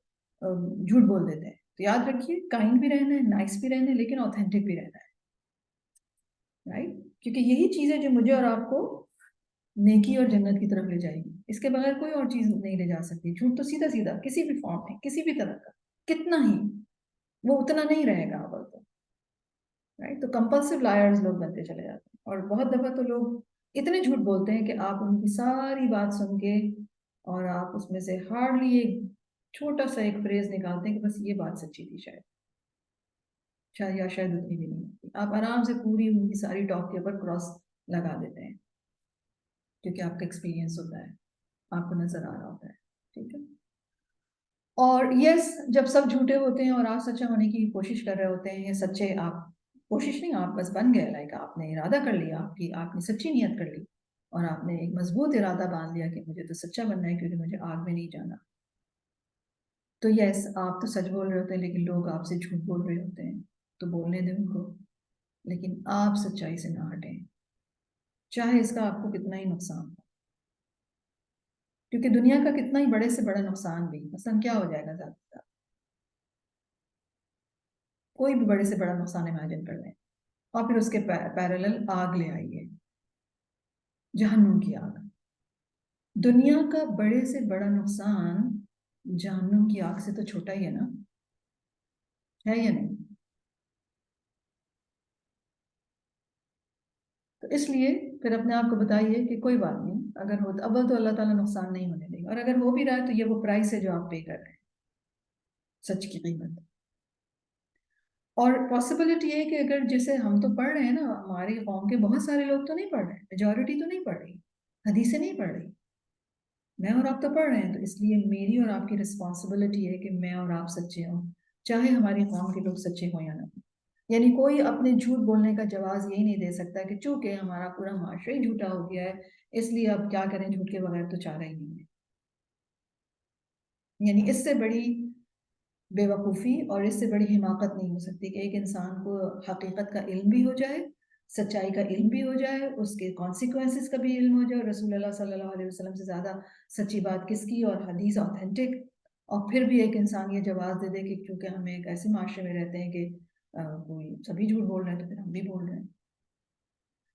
جھوٹ بول دیتے ہیں. تو یاد رکھیے کائنڈ بھی رہنا ہے، نائس بھی رہنا ہے، لیکن اوتھینٹک بھی رہنا ہے. رائٹ. کیونکہ یہی چیزیں جو مجھے اور آپ کو نیکی اور جنت کی طرف لے جائے گی. اس کے بغیر کوئی اور چیز نہیں لے جا سکتی. جھوٹ تو سیدھا سیدھا کسی بھی فارم میں، کسی بھی طرح کا، کتنا ہی، وہ اتنا نہیں رہے گا. رائٹ. تو کمپلسو لائرز لوگ بنتے چلے جاتے ہیں. اور بہت دفعہ تو لوگ اتنے جھوٹ بولتے ہیں کہ آپ ان کی ساری بات سن کے اور آپ اس میں سے ہارڈلی ایک چھوٹا سا ایک فریز نکالتے ہیں کہ بس یہ بات سچی تھی، شاید یا شاید اتنی بھی نہیں. آپ آرام سے پوری ان کی ساری ٹاک کے اوپر کراس لگا دیتے ہیں. کیونکہ آپ کا ایکسپیرینس ہوتا ہے، آپ کو نظر آ رہا ہوتا ہے. ٹھیک ہے. اور یس جب سب جھوٹے ہوتے ہیں اور آپ سچا ہونے کی کوشش کر رہے ہوتے ہیں، یا سچے آپ کوشش نہیں، آپ بس بن گئے، لائک آپ نے ارادہ کر لیا، آپ نے سچی نیت کر لی اور آپ نے ایک مضبوط ارادہ باندھ لیا کہ مجھے تو سچا بننا ہے کیونکہ مجھے آگ میں نہیں جانا. تو یس آپ تو سچ بول رہے ہوتے ہیں لیکن لوگ آپ سے جھوٹ بول رہے ہوتے ہیں، تو بولنے دیں ان کو، لیکن آپ سچائی سے نہ ہٹیں چاہے اس کا آپ کو کتنا ہی نقصان ہو. کیونکہ دنیا کا کتنا ہی بڑے سے بڑا نقصان بھی مثلاً کیا ہو جائے گا، زیادہ سے زیادہ کوئی بھی بڑے سے بڑا نقصان امیجن کر لیں اور پھر اس کے پیرالل آگ لے آئیے، جہنم کی آگ. دنیا کا بڑے سے بڑا نقصان جہنم کی آگ سے تو چھوٹا ہی ہے نا، ہے یا نہیں؟ تو اس لیے پھر اپنے آپ کو بتائیے کہ کوئی بات نہیں، اگر ہو اول تو اللہ تعالیٰ نقصان نہیں ہونے دے گا، اور اگر ہو بھی رہا ہے تو یہ وہ پرائس ہے جو آپ پے کر رہے ہیں، سچ کی قیمت. اور پاسبلٹی ہے کہ اگر جیسے ہم تو پڑھ رہے ہیں نا، ہماری قوم کے بہت سارے لوگ تو نہیں پڑھ رہے، میجورٹی تو نہیں پڑھ رہی، حدیثیں نہیں پڑھ رہی، میں اور آپ تو پڑھ رہے ہیں. تو اس لیے میری اور آپ کی رسپانسبلٹی ہے کہ میں اور آپ سچے ہوں، چاہے ہماری قوم کے لوگ سچے ہوں یا نہ. یعنی کوئی اپنے جھوٹ بولنے کا جواز یہی نہیں دے سکتا کہ چونکہ ہمارا پورا معاشرہ ہی جھوٹا ہو گیا ہے اس لیے اب کیا کریں، جھوٹ کے بغیر تو چارہ ہی نہیں ہے. یعنی اس سے بڑی بے وقوفی اور اس سے بڑی حماقت نہیں ہو سکتی کہ ایک انسان کو حقیقت کا علم بھی ہو جائے، سچائی کا علم بھی ہو جائے، اس کے کانسیکوینسز کا بھی علم ہو جائے، اور رسول اللہ صلی اللہ علیہ وسلم سے زیادہ سچی بات کس کی، اور حدیث آتھینٹک، اور پھر بھی ایک انسان یہ جواز دے دے کہ کیونکہ ہم ایک ایسے معاشرے میں رہتے ہیں کہ کوئی سبھی جھوٹ بول رہے ہیں تو پھر ہم بھی بول رہے ہیں.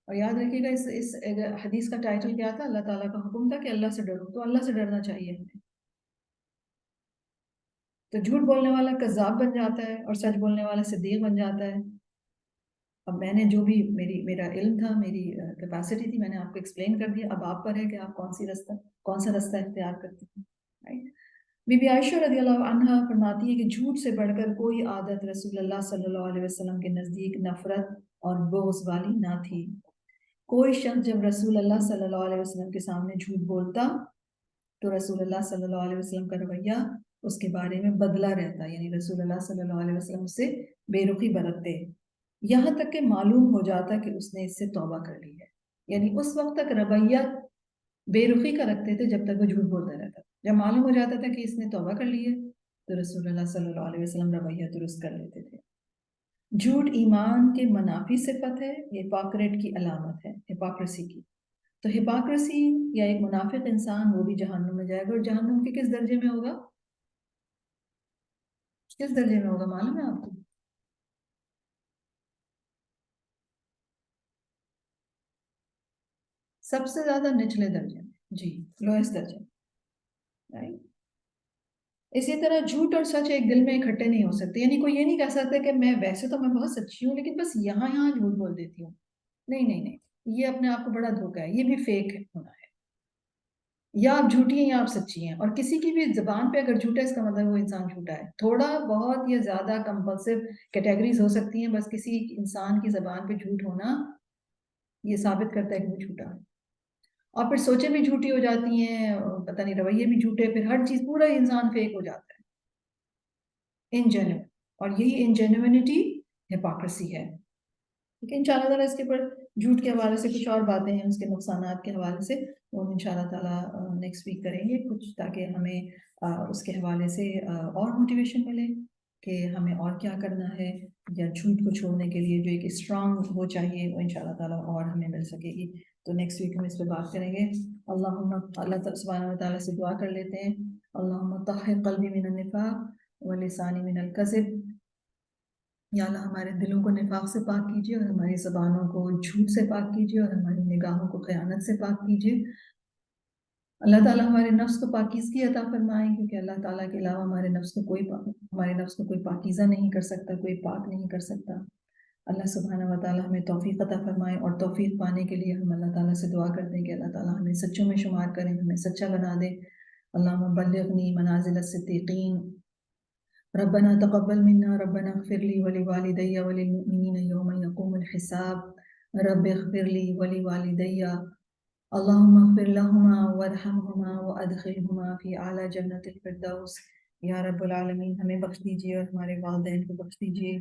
اور یاد رکھیے گا اس حدیث کا ٹائٹل کیا تھا؟ اللہ تعالیٰ کا حکم تھا کہ اللہ سے ڈرو، تو اللہ سے ڈرنا چاہیے ہمیں. تو جھوٹ بولنے والا کذاب بن جاتا ہے اور سچ بولنے والا صدیق بن جاتا ہے. اب میں نے جو بھی میرا علم تھا، میری کیپیسٹی تھی، میں نے آپ کو ایکسپلین کر دیا. اب آپ پر ہے کہ آپ کون سا رستہ اختیار کرتے ہیں. رائٹ. بی بی عائشہ رضی اللہ عنہا فرماتی ہے کہ جھوٹ سے بڑھ کر کوئی عادت رسول اللہ صلی اللہ علیہ وسلم کے نزدیک نفرت اور بغض والی نہ تھی. کوئی شخص جب رسول اللہ صلی اللہ علیہ وسلم کے سامنے جھوٹ بولتا تو رسول اللہ صلی اللہ علیہ وسلم کا رویہ اس کے بارے میں بدلا رہتا، یعنی رسول اللہ صلی اللہ علیہ وسلم اس سے بے رخی برتتے، یہاں تک کہ معلوم ہو جاتا کہ اس نے اس سے توبہ کر لی ہے. یعنی اس وقت تک رویہ بے رخی کا رکھتے تھے جب تک وہ جھوٹ بولتا رہتا. جب معلوم ہو جاتا تھا کہ اس نے توبہ کر لی ہے تو رسول اللہ صلی اللہ علیہ وسلم رویہ درست کر لیتے تھے. جھوٹ ایمان کے منافی صفت ہے، ہپاکریٹ کی علامت ہے، ہپاکریسی کی. تو ہپاکریسی یا ایک منافق انسان وہ بھی جہنم میں جائے گا، اور جہنم کے کس درجے میں ہوگا، کس درجے میں ہوگا معلوم ہے آپ کو؟ سب سے زیادہ نچلے درجے میں، جی، لوئسٹ درجے میں. اسی طرح جھوٹ اور سچ ایک دل میں اکٹھے نہیں ہو سکتے. یعنی کوئی یہ نہیں کہہ سکتا کہ میں ویسے تو میں بہت سچی ہوں لیکن بس یہاں جھوٹ بول دیتی ہوں. نہیں نہیں نہیں، یہ اپنے آپ کو بڑا دھوکا ہے، یہ بھی فیک ہونا ہے. یا آپ جھوٹی ہیں یا آپ سچی ہیں، اور کسی کی بھی زبان پہ اگر جھوٹا ہے اس کا مطلب وہ انسان جھوٹا ہے. تھوڑا بہت یا زیادہ کمپلسو کیٹیگریز ہو سکتی ہیں، بس کسی انسان کی زبان پہ جھوٹ ہونا یہ ثابت کرتا ہے کہ وہ جھوٹا ہے. اور پھر سوچیں بھی جھوٹی ہو جاتی ہیں، پتہ نہیں رویے بھی جھوٹے، پھر ہر چیز پورا انسان فیک ہو جاتا ہے، انجینوئن. اور یہی انجینوئنٹی ہپاکریسی ہے. ٹھیک ہے، ان شاء اللہ تعالیٰ اس کے اوپر جھوٹ کے حوالے سے کچھ اور باتیں ہیں، اس کے نقصانات کے حوالے سے وہ ان شاء اللہ تعالیٰ نیکسٹ ویک کریں گے کچھ، تاکہ ہمیں اس کے حوالے سے اور موٹیویشن ملے کہ ہمیں اور کیا کرنا ہے، یا جھوٹ کو چھوڑنے کے لیے جو ایک اسٹرانگ وہ چاہیے وہ ان شاء اللہ تعالیٰ اور ہمیں مل سکے گی. تو نیکسٹ ویک ہم اس پہ بات کریں گے. اللہ سبحانہ و تعالیٰ سے دعا کر لیتے ہیں. اللہم طہر قلبی من النفاق ولسانی من الکذب. یا اللہ ہمارے دلوں کو نفاق سے پاک کیجیے، اور ہماری زبانوں کو جھوٹ سے پاک کیجیے، اور ہماری نگاہوں کو خیانت سے پاک کیجیے. اللہ تعالیٰ ہمارے نفس کو پاکیزگی عطا فرمائیں، کیونکہ اللہ تعالیٰ کے علاوہ ہمارے نفس کو کوئی پاکیزہ نہیں کر سکتا، کوئی پاک نہیں کر سکتا. اللہ سبحانہ و تعالیٰ ہمیں توفیق عطا فرمائے، اور توفیق پانے کے لیے ہم اللہ تعالیٰ سے دعا کرتے ہیں کہ اللہ تعالیٰ ہمیں سچوں میں شمار کریں، ہمیں سچا بنا دے. اللہم بلغنی منازل الصدیقین. ربنا تقبل منا ربنا اغفر لي ولوالدي وللمؤمنين يوم يقوم الحساب. رب اغفر لي ولوالدي اللهم اغفر لهما وارحمهما وادخلهما في اعلی جنت الفردوس. یا رب العالمین ہمیں بخش دیجیے اور ہمارے والدین کو بخش دیجیے.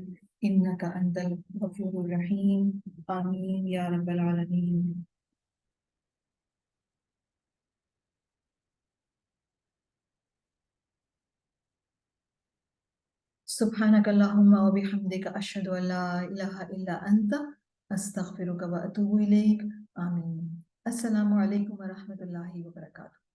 انک انت الغفور الرحیم. آمین یا رب العالمین. سبحانک اللہم وبحمدک اشہد ان لا الہ الا انت استغفرک واتوب الیک. آمین. السلام علیکم ورحمۃ اللہ وبرکاتہ.